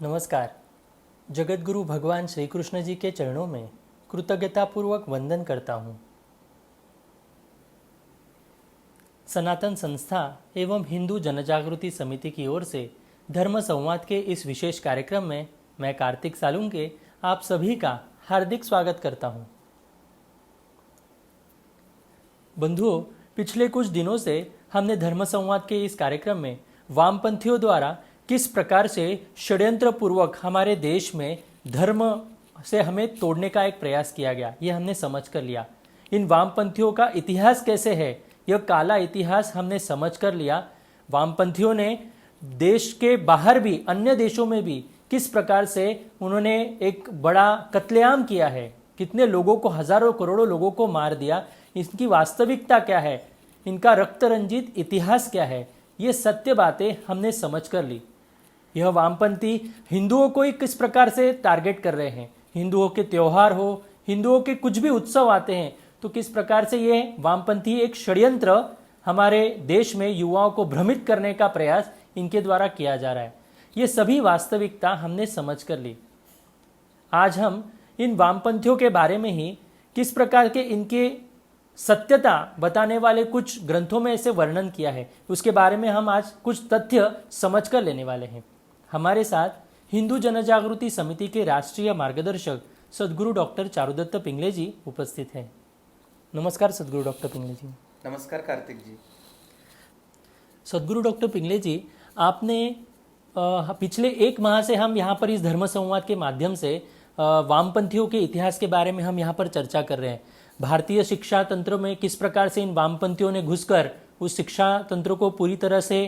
नमस्कार। जगतगुरु भगवान श्री कृष्ण जी के चरणों में कृतज्ञतापूर्वक वंदन करता हूँ। सनातन संस्था एवं हिंदू जनजागृति समिति की ओर से धर्म संवाद के इस विशेष कार्यक्रम में मैं कार्तिक सालुंके आप सभी का हार्दिक स्वागत करता हूँ। बंधुओं, पिछले कुछ दिनों से हमने धर्म संवाद के इस कार्यक्रम में वामपंथियों द्वारा किस प्रकार से षड्यंत्र पूर्वक हमारे देश में धर्म से हमें तोड़ने का एक प्रयास किया गया, ये हमने समझ कर लिया। इन वामपंथियों का इतिहास कैसे है, यह काला इतिहास हमने समझ कर लिया। वामपंथियों ने देश के बाहर भी, अन्य देशों में भी किस प्रकार से उन्होंने एक बड़ा कत्लेआम किया है, कितने लोगों को, हजारों करोड़ों लोगों को मार दिया, इसकी वास्तविकता क्या है, इनका रक्त रंजित इतिहास क्या है, ये सत्य बातें हमने समझ कर ली। यह वामपंथी हिंदुओं को ही किस प्रकार से टारगेट कर रहे हैं, हिंदुओं के त्योहार हो, हिंदुओं के कुछ भी उत्सव आते हैं तो किस प्रकार से ये वामपंथी एक षड्यंत्र हमारे देश में युवाओं को भ्रमित करने का प्रयास इनके द्वारा किया जा रहा है। ये सभी वास्तविकता हमने समझ कर ली। आज हम इन वामपंथियों के बारे में ही किस प्रकार के इनके सत्यता बताने वाले कुछ ग्रंथों में ऐसे वर्णन किया है, उसके बारे में हम आज कुछ तथ्य समझ कर लेने वाले हैं। हमारे साथ हिंदू जनजागृति समिति के राष्ट्रीय मार्गदर्शक सद्गुरु डॉक्टर चारुदत्त पिंगले जी उपस्थित हैं। नमस्कार सद्गुरु डॉक्टर पिंगले जी। नमस्कार कार्तिक जी। सद्गुरु डॉक्टर पिंगले जी, आपने पिछले एक माह से हम यहाँ पर इस धर्म संवाद के माध्यम से वामपंथियों के इतिहास के बारे में हम यहाँ पर चर्चा कर रहे हैं। भारतीय शिक्षा तंत्र में किस प्रकार से इन वामपंथियों ने घुसकर उस शिक्षा तंत्र को पूरी तरह से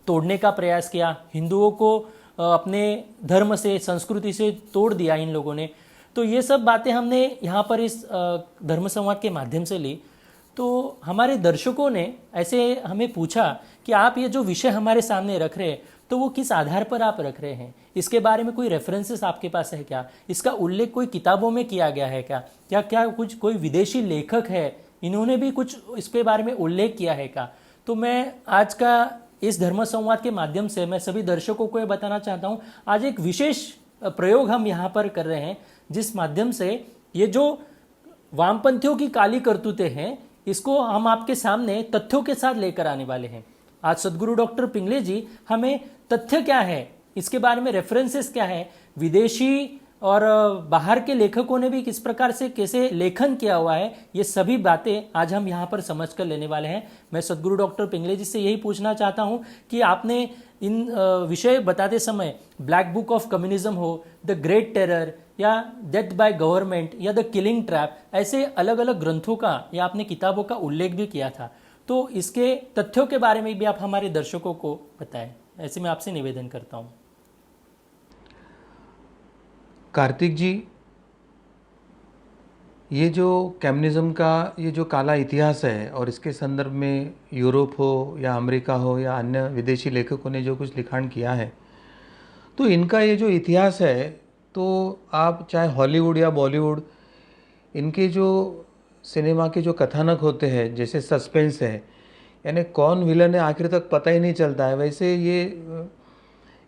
तोड़ने का प्रयास किया, हिंदुओं को अपने धर्म से, संस्कृति से तोड़ दिया इन लोगों ने। तो ये सब बातें हमने यहाँ पर इस धर्म संवाद के माध्यम से ली। तो हमारे दर्शकों ने ऐसे हमें पूछा कि आप ये जो विषय हमारे सामने रख रहे हैं तो वो किस आधार पर आप रख रहे हैं, इसके बारे में कोई रेफरेंसेस आपके पास है क्या, इसका उल्लेख कोई किताबों में किया गया है क्या, क्या क्या कुछ कोई विदेशी लेखक है, इन्होंने भी कुछ इसके बारे में उल्लेख किया है क्या। तो मैं आज का इस धर्म संवाद के माध्यम से मैं सभी दर्शकों को ये बताना चाहता हूँ, आज एक विशेष प्रयोग हम यहाँ पर कर रहे हैं जिस माध्यम से ये जो वामपंथियों की काली करतूतें हैं इसको हम आपके सामने तथ्यों के साथ लेकर आने वाले हैं। आज सद्गुरु डॉक्टर पिंगले जी हमें तथ्य क्या है, इसके बारे में रेफरेंसेस क्या है, विदेशी और बाहर के लेखकों ने भी किस प्रकार से कैसे लेखन किया हुआ है, ये सभी बातें आज हम यहाँ पर समझ कर लेने वाले हैं। मैं सद्गुरु डॉक्टर पिंगले जी से यही पूछना चाहता हूँ कि आपने इन विषय बताते समय ब्लैक बुक ऑफ कम्युनिज्म हो, द ग्रेट टेरर या डेथ बाय गवर्नमेंट या द किलिंग ट्रैप, ऐसे अलग अलग ग्रंथों का या आपने किताबों का उल्लेख भी किया था, तो इसके तथ्यों के बारे में भी आप हमारे दर्शकों को बताएं, ऐसे मैं आपसे निवेदन करता हूँ। कार्तिक जी, ये जो कम्युनिज्म का ये जो काला इतिहास है और इसके संदर्भ में यूरोप हो या अमेरिका हो या अन्य विदेशी लेखकों ने जो कुछ लिखाण किया है, तो इनका ये जो इतिहास है, तो आप चाहे हॉलीवुड या बॉलीवुड, इनके जो सिनेमा के जो कथानक होते हैं, जैसे सस्पेंस है, यानी कौन विलन है आखिर तक पता ही नहीं चलता है, वैसे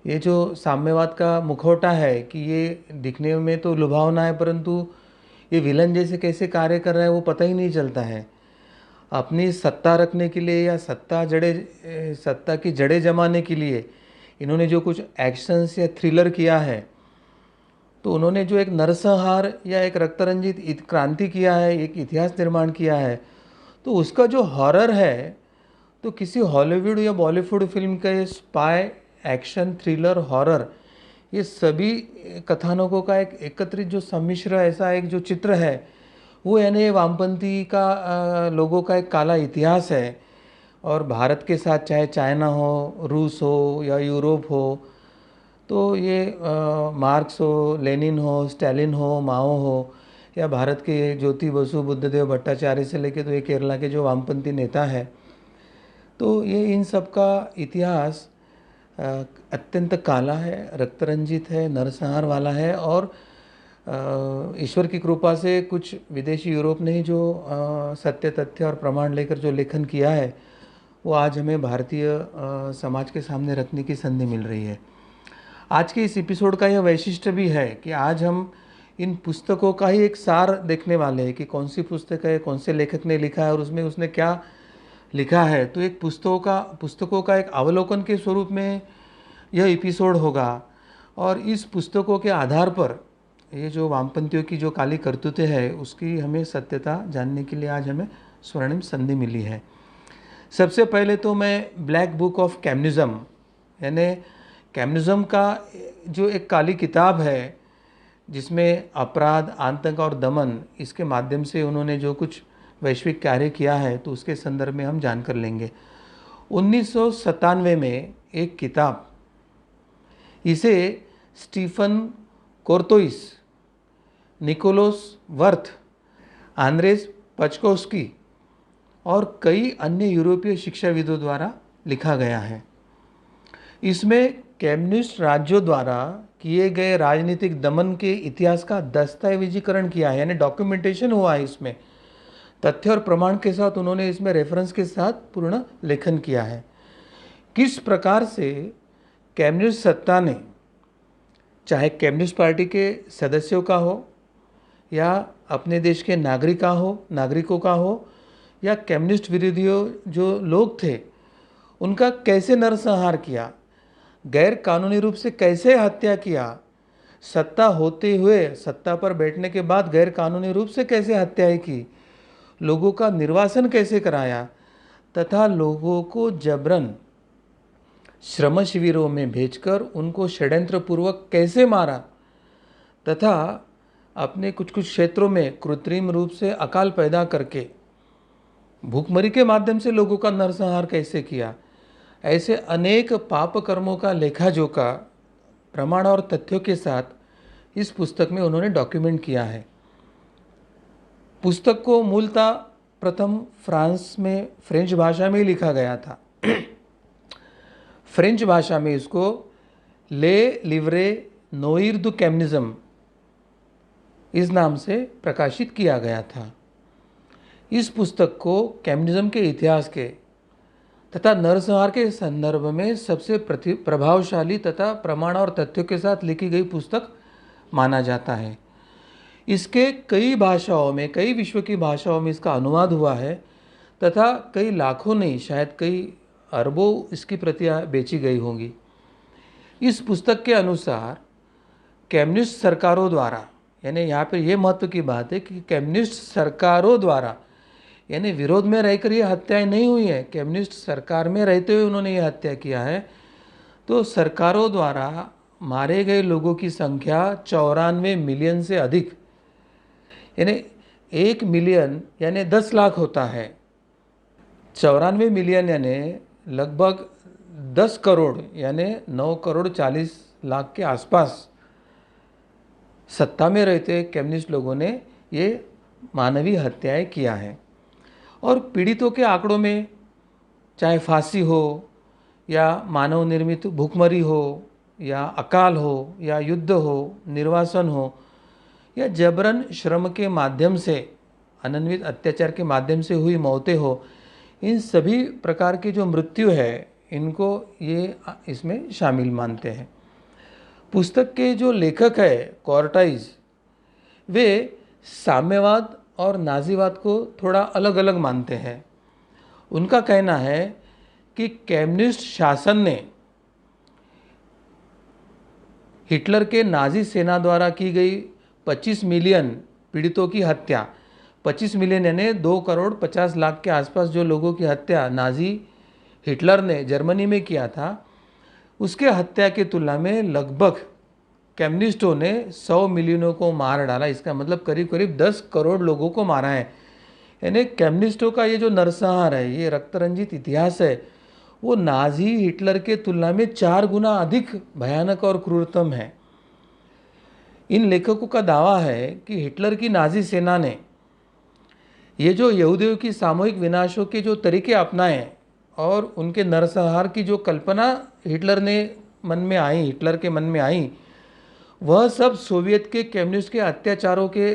ये जो साम्यवाद का मुखौटा है कि ये दिखने में तो लुभावना है परंतु ये विलन जैसे कैसे कार्य कर रहा है वो पता ही नहीं चलता है। अपनी सत्ता रखने के लिए या सत्ता की जड़ें जमाने के लिए इन्होंने जो कुछ एक्शंस या थ्रिलर किया है, तो उन्होंने जो एक नरसंहार या एक रक्तरंजित क्रांति किया है, एक इतिहास निर्माण किया है, तो उसका जो हॉरर है, तो किसी हॉलीवुड या बॉलीवुड फिल्म का ये स्पाई, एक्शन, थ्रिलर, हॉरर, ये सभी कथानकों का एक एकत्रित जो सम्मिश्र ऐसा एक जो चित्र है, वो यानी वामपंथी का लोगों का एक काला इतिहास है। और भारत के साथ चाहे चाइना हो, रूस हो या यूरोप हो, तो ये मार्क्स हो, लेनिन हो, स्टालिन हो, माओ हो या भारत के ज्योति बसु, बुद्धदेव भट्टाचार्य से लेके तो ये केरला के जो वामपंथी नेता है, तो ये इन सब का इतिहास अत्यंत काला है, रक्तरंजित है, नरसंहार वाला है। और ईश्वर की कृपा से कुछ विदेशी यूरोप ने जो सत्य तथ्य और प्रमाण लेकर जो लेखन किया है, वो आज हमें भारतीय समाज के सामने रखने की संधि मिल रही है। आज के इस एपिसोड का यह वैशिष्ट्य भी है कि आज हम इन पुस्तकों का ही एक सार देखने वाले हैं कि कौन सी पुस्तक है, कौन से लेखक ने लिखा है और उसमें उसने क्या लिखा है। तो एक पुस्तकों का एक अवलोकन के स्वरूप में यह एपिसोड होगा और इस पुस्तकों के आधार पर ये जो वामपंथियों की जो काली करतूतें हैं उसकी हमें सत्यता जानने के लिए आज हमें स्वर्णिम संधि मिली है। सबसे पहले तो मैं ब्लैक बुक ऑफ कम्युनिज्म यानी कम्युनिज्म का जो एक काली किताब है जिसमें अपराध, आतंक और दमन इसके माध्यम से उन्होंने जो कुछ वैश्विक कार्य किया है तो उसके संदर्भ में हम जानकर लेंगे। 1997 में एक किताब, इसे स्टीफन कोर्तोइस, निकोलस वर्थ, आंद्रेस पचकोस्की और कई अन्य यूरोपीय शिक्षाविदों द्वारा लिखा गया है। इसमें कम्युनिस्ट राज्यों द्वारा किए गए राजनीतिक दमन के इतिहास का दस्तावेजीकरण किया है, यानी डॉक्यूमेंटेशन हुआ है। इसमें तथ्य और प्रमाण के साथ उन्होंने इसमें रेफरेंस के साथ पूर्ण लेखन किया है। किस प्रकार से कम्युनिस्ट सत्ता ने, चाहे कम्युनिस्ट पार्टी के सदस्यों का हो या अपने देश के नागरिकों का हो या कम्युनिस्ट विरोधियों जो लोग थे, उनका कैसे नरसंहार किया, गैर कानूनी रूप से कैसे हत्या किया, सत्ता होते हुए सत्ता पर बैठने के बाद गैर कानूनी रूप से कैसे हत्याएं की, लोगों का निर्वासन कैसे कराया तथा लोगों को जबरन श्रम शिविरों में भेजकर उनको षड्यंत्र पूर्वक कैसे मारा तथा अपने कुछ कुछ क्षेत्रों में कृत्रिम रूप से अकाल पैदा करके भूखमरी के माध्यम से लोगों का नरसंहार कैसे किया, ऐसे अनेक पाप कर्मों का लेखा जोखा प्रमाण और तथ्यों के साथ इस पुस्तक में उन्होंने डॉक्यूमेंट किया है। पुस्तक को मूलतः प्रथम फ्रांस में फ्रेंच भाषा में ही लिखा गया था। फ्रेंच भाषा में इसको ले लिव्रे नोइर दु कम्युनिज्म इस नाम से प्रकाशित किया गया था। इस पुस्तक को कम्युनिज्म के इतिहास के तथा नरसंहार के संदर्भ में सबसे प्रभावशाली तथा प्रमाण और तथ्यों के साथ लिखी गई पुस्तक माना जाता है। इसके कई भाषाओं में, कई विश्व की भाषाओं में इसका अनुवाद हुआ है तथा कई लाखों नहीं, शायद कई अरबों इसकी प्रतियां बेची गई होंगी। इस पुस्तक के अनुसार कम्युनिस्ट सरकारों द्वारा, यानी यहाँ पर यह महत्व की बात है कि कम्युनिस्ट सरकारों द्वारा, यानी विरोध में रहकर ये हत्याएं नहीं हुई है, कम्युनिस्ट सरकार में रहते हुए उन्होंने ये हत्या किया है। तो सरकारों द्वारा मारे गए लोगों की संख्या 94 मिलियन से अधिक, यानी 1 मिलियन यानी 10 लाख होता है। 94 मिलियन यानी लगभग 10 करोड़ यानी 9 करोड़ 40 लाख के आसपास सत्ता में रहते कम्युनिस्ट लोगों ने ये मानवीय हत्याएं किया है। और पीड़ितों के आंकड़ों में चाहे फांसी हो या मानव निर्मित भूखमरी हो या अकाल हो या युद्ध हो, निर्वासन हो या जबरन श्रम के माध्यम से, अनन्वित अत्याचार के माध्यम से हुई मौतें हो, इन सभी प्रकार की जो मृत्यु है इनको ये इसमें शामिल मानते हैं। पुस्तक के जो लेखक है कोर्टाइज, वे साम्यवाद और नाजीवाद को थोड़ा अलग अलग मानते हैं। उनका कहना है कि कम्युनिस्ट शासन ने हिटलर के नाजी सेना द्वारा की गई 25 मिलियन पीड़ितों की हत्या, 25 मिलियन यानी 2 करोड़ 50 लाख के आसपास जो लोगों की हत्या नाजी हिटलर ने जर्मनी में किया था, उसके हत्या की तुलना में लगभग कम्युनिस्टों ने 100 मिलियनों को मार डाला। इसका मतलब करीब करीब 10 करोड़ लोगों को मारा है। यानी कम्युनिस्टों का ये जो नरसंहार है, ये रक्तरंजित इतिहास है, वो नाजी हिटलर के तुलना में 4 गुना अधिक भयानक और क्रूरतम है। इन लेखकों का दावा है कि हिटलर की नाजी सेना ने ये जो यहूदियों की सामूहिक विनाशों के जो तरीके अपनाए और उनके नरसंहार की जो कल्पना हिटलर के मन में आई, वह सब सोवियत के कम्युनिस्ट के अत्याचारों के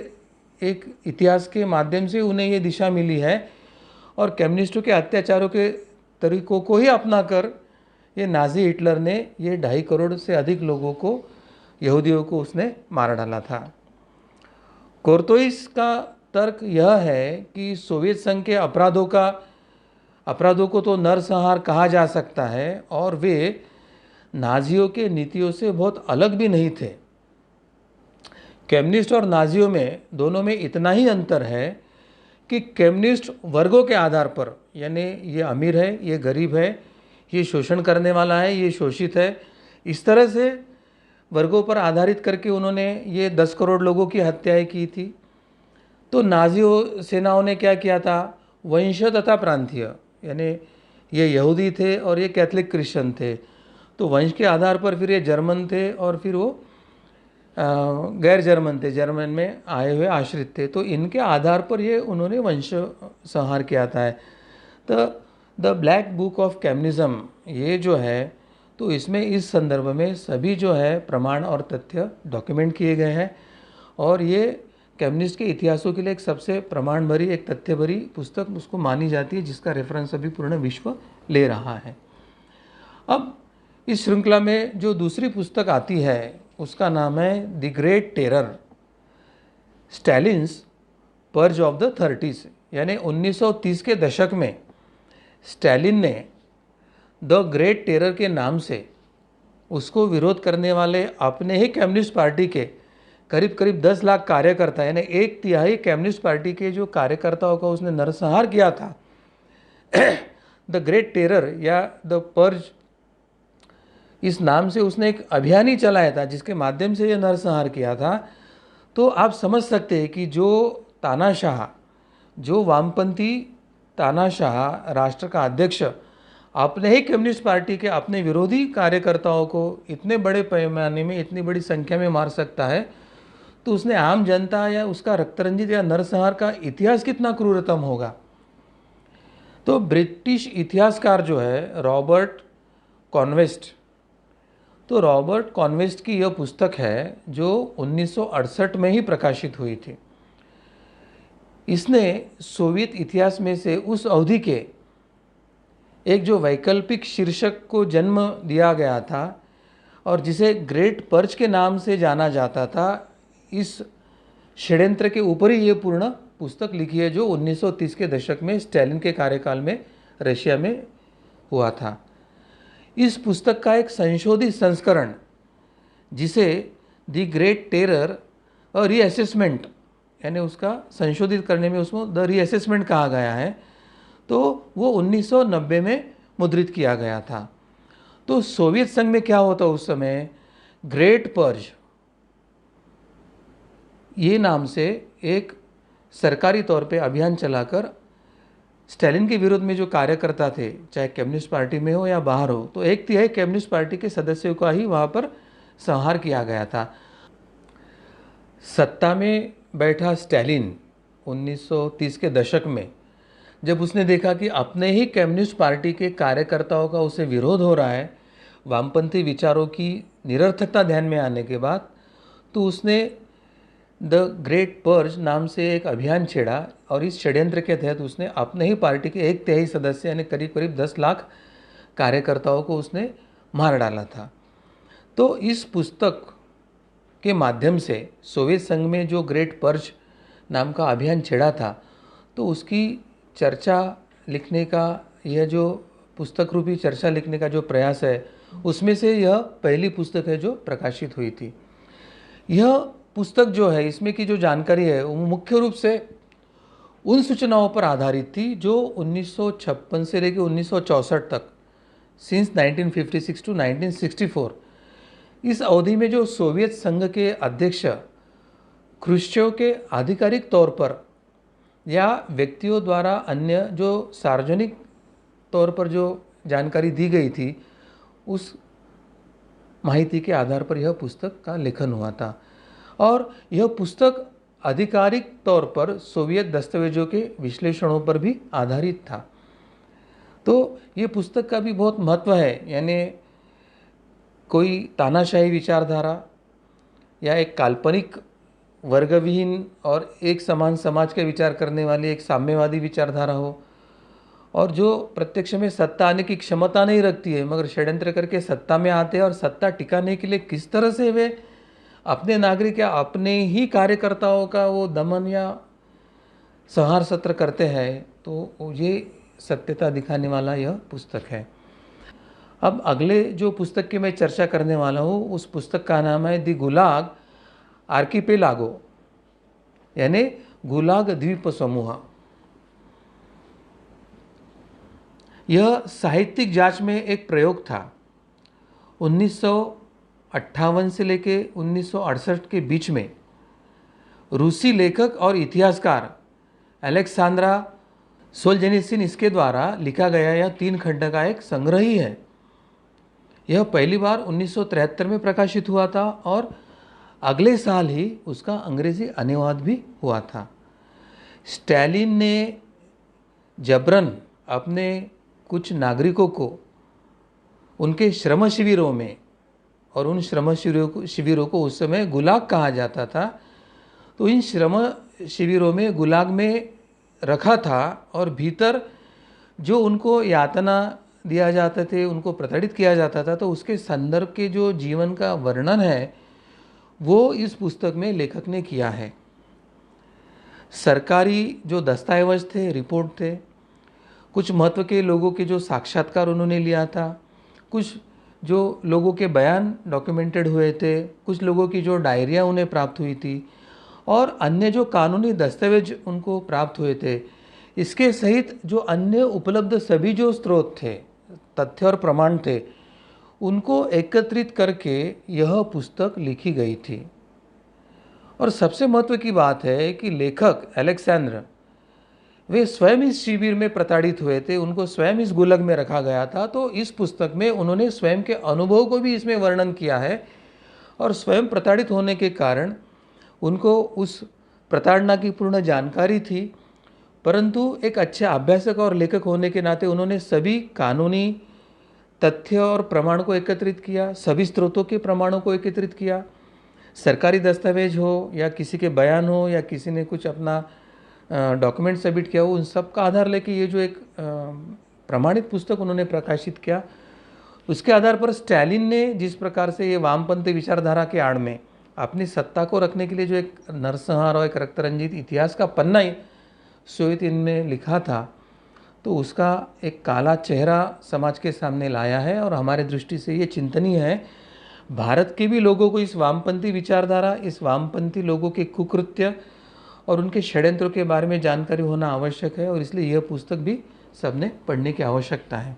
एक इतिहास के माध्यम से उन्हें ये दिशा मिली है और कम्युनिस्टों के अत्याचारों के तरीकों को ही अपनाकर ये नाजी हिटलर ने ये 2.5 करोड़ से अधिक लोगों को, यहूदियों को उसने मार डाला था। कोर्तोइस का तर्क यह है कि सोवियत संघ के अपराधों को तो नरसंहार कहा जा सकता है और वे नाजियों के नीतियों से बहुत अलग भी नहीं थे। कम्युनिस्ट और नाजियों में दोनों में इतना ही अंतर है कि कम्युनिस्ट वर्गों के आधार पर, यानी ये अमीर है, ये गरीब है, ये शोषण करने वाला है, ये शोषित है, इस तरह से वर्गों पर आधारित करके उन्होंने ये 10 करोड़ लोगों की हत्याएं की थी। तो नाजी सेनाओं ने क्या किया था, वंश तथा प्रांतीय, यानी ये यहूदी थे और ये कैथलिक क्रिश्चियन थे, तो वंश के आधार पर फिर ये जर्मन थे और फिर वो गैर जर्मन थे, जर्मन में आए हुए आश्रित थे, तो इनके आधार पर ये उन्होंने वंश संहार किया था। तो the black book of communism ये जो है, तो इसमें इस संदर्भ में सभी जो है प्रमाण और तथ्य डॉक्यूमेंट किए गए हैं और ये कम्युनिस्ट के इतिहासों के लिए एक सबसे प्रमाण भरी, एक तथ्य भरी पुस्तक उसको मानी जाती है, जिसका रेफरेंस अभी पूर्ण विश्व ले रहा है। अब इस श्रृंखला में जो दूसरी पुस्तक आती है उसका नाम है the great terror, Stalin's purge of the 30s, यानी 1930 के दशक में स्टालिन ने द ग्रेट टेरर के नाम से उसको विरोध करने वाले अपने ही कम्युनिस्ट पार्टी के करीब 10 लाख कार्यकर्ता, यानी 1/3 कम्युनिस्ट पार्टी के जो कार्यकर्ताओं का उसने नरसंहार किया था। द ग्रेट टेरर या द पर्ज, इस नाम से उसने एक अभियान ही चलाया था जिसके माध्यम से यह नरसंहार किया था। तो आप समझ सकते हैं कि जो तानाशाह, जो वामपंथी तानाशाह राष्ट्र का अध्यक्ष अपने ही कम्युनिस्ट पार्टी के अपने विरोधी कार्यकर्ताओं को इतने बड़े पैमाने में, इतनी बड़ी संख्या में मार सकता है, तो उसने आम जनता या उसका रक्तरंजित या नरसंहार का इतिहास कितना क्रूरतम होगा। तो ब्रिटिश इतिहासकार जो है रॉबर्ट कॉन्वेस्ट, तो रॉबर्ट कॉन्वेस्ट की यह पुस्तक है जो 1968 में ही प्रकाशित हुई थी। इसने सोवियत इतिहास में से उस अवधि के एक जो वैकल्पिक शीर्षक को जन्म दिया गया था और जिसे ग्रेट पर्च के नाम से जाना जाता था, इस षड्यंत्र के ऊपर ही ये पूर्ण पुस्तक लिखी है जो 1930 के दशक में स्टालिन के कार्यकाल में रशिया में हुआ था। इस पुस्तक का एक संशोधित संस्करण, जिसे द ग्रेट टेरर और रीअसेसमेंट, यानी उसका संशोधित करने में उसको द रीअसेसमेंट कहा गया है, तो वो 1990 में मुद्रित किया गया था। तो सोवियत संघ में क्या होता उस समय, ग्रेट पर्ज ये नाम से एक सरकारी तौर पे अभियान चलाकर स्टालिन के विरोध में जो कार्यकर्ता थे, चाहे कम्युनिस्ट पार्टी में हो या बाहर हो, तो 1/3 कम्युनिस्ट पार्टी के सदस्यों का ही वहाँ पर संहार किया गया था। सत्ता में बैठा स्टालिन 1930 के दशक में जब उसने देखा कि अपने ही कम्युनिस्ट पार्टी के कार्यकर्ताओं का उसे विरोध हो रहा है, वामपंथी विचारों की निरर्थकता ध्यान में आने के बाद, तो उसने द ग्रेट पर्ज नाम से एक अभियान छेड़ा और इस षड्यंत्र के तहत उसने अपने ही पार्टी के 1/3 सदस्य, यानी करीब 10 लाख कार्यकर्ताओं को उसने मार डाला था। तो इस पुस्तक के माध्यम से सोवियत संघ में जो ग्रेट पर्ज नाम का अभियान छेड़ा था, तो उसकी चर्चा लिखने का, यह जो पुस्तक रूपी चर्चा लिखने का जो प्रयास है, उसमें से यह पहली पुस्तक है जो प्रकाशित हुई थी। यह पुस्तक जो है, इसमें की जो जानकारी है वो मुख्य रूप से उन सूचनाओं पर आधारित थी जो 1956 से लेकर 1964 तक, सिंस 1956 टू 1964, इस अवधि में जो सोवियत संघ के अध्यक्ष क्रुश्चेव के आधिकारिक तौर पर या व्यक्तियों द्वारा अन्य जो सार्वजनिक तौर पर जो जानकारी दी गई थी, उस माहिती के आधार पर यह पुस्तक का लेखन हुआ था। और यह पुस्तक आधिकारिक तौर पर सोवियत दस्तावेजों के विश्लेषणों पर भी आधारित था। तो ये पुस्तक का भी बहुत महत्व है, यानी कोई तानाशाही विचारधारा या एक काल्पनिक वर्गविहीन और एक समान समाज का विचार करने वाली एक साम्यवादी विचारधारा हो, और जो प्रत्यक्ष में सत्ता आने की क्षमता नहीं रखती है मगर षड्यंत्र करके सत्ता में आते हैं और सत्ता टिकाने के लिए किस तरह से वे अपने नागरिक या अपने ही कार्यकर्ताओं का वो दमन या संहार सत्र करते हैं, तो ये सत्यता दिखाने वाला यह पुस्तक है। अब अगले जो पुस्तक की मैं चर्चा करने वाला हूँ उस पुस्तक का नाम है दी गुलाग आर्किपेलागो, यानी गुलाग द्वीप समूह। यह साहित्यिक जांच में एक प्रयोग था। 1958 से लेके 1968 के बीच में रूसी लेखक और इतिहासकार अलेक्सांद्रा सोल्जेनिसिन इसके द्वारा लिखा गया यह 3 खंड का एक संग्रह ही है। यह पहली बार 1973 में प्रकाशित हुआ था और अगले साल ही उसका अंग्रेजी अनुवाद भी हुआ था। स्टालिन ने जबरन अपने कुछ नागरिकों को उनके श्रम शिविरों में, और उन श्रम शिविरों को उस समय गुलाग कहा जाता था, तो इन श्रम शिविरों में गुलाग में रखा था और भीतर जो उनको यातना दिया जाते थे, उनको प्रताड़ित किया जाता था, तो उसके संदर्भ के जो जीवन का वर्णन है वो इस पुस्तक में लेखक ने किया है। सरकारी जो दस्तावेज थे, रिपोर्ट थे, कुछ महत्व के लोगों के जो साक्षात्कार उन्होंने लिया था, कुछ जो लोगों के बयान डॉक्यूमेंटेड हुए थे, कुछ लोगों की जो डायरिया उन्हें प्राप्त हुई थी और अन्य जो कानूनी दस्तावेज उनको प्राप्त हुए थे, इसके सहित जो अन्य उपलब्ध सभी जो स्रोत थे, तथ्य और प्रमाण थे, उनको एकत्रित करके यह पुस्तक लिखी गई थी। और सबसे महत्व की बात है कि लेखक अलेक्जेंडर वे स्वयं इस शिविर में प्रताड़ित हुए थे, उनको स्वयं इस गुलाग में रखा गया था, तो इस पुस्तक में उन्होंने स्वयं के अनुभव को भी इसमें वर्णन किया है और स्वयं प्रताड़ित होने के कारण उनको उस प्रताड़ना की पूर्ण जानकारी थी, परंतु एक अच्छे अभ्यासक और लेखक होने के नाते उन्होंने सभी कानूनी तथ्य और प्रमाण को एकत्रित किया, सभी स्रोतों के प्रमाणों को एकत्रित किया, सरकारी दस्तावेज हो या किसी के बयान हो या किसी ने कुछ अपना डॉक्यूमेंट सबमिट किया हो, उन सब का आधार लेके ये जो एक प्रमाणित पुस्तक उन्होंने प्रकाशित किया। उसके आधार पर स्टालिन ने जिस प्रकार से ये वामपंथी विचारधारा के आड़ में अपनी सत्ता को रखने के लिए जो एक नरसंहार और एक रक्तरंजित इतिहास का पन्ना ही सोवियत यूनियन में लिखा था, तो उसका एक काला चेहरा समाज के सामने लाया है। और हमारे दृष्टि से ये चिंतनीय है, भारत के भी लोगों को इस वामपंथी विचारधारा, इस वामपंथी लोगों के कुकृत्य और उनके षड्यंत्रों के बारे में जानकारी होना आवश्यक है और इसलिए यह पुस्तक भी सबने पढ़ने की आवश्यकता है।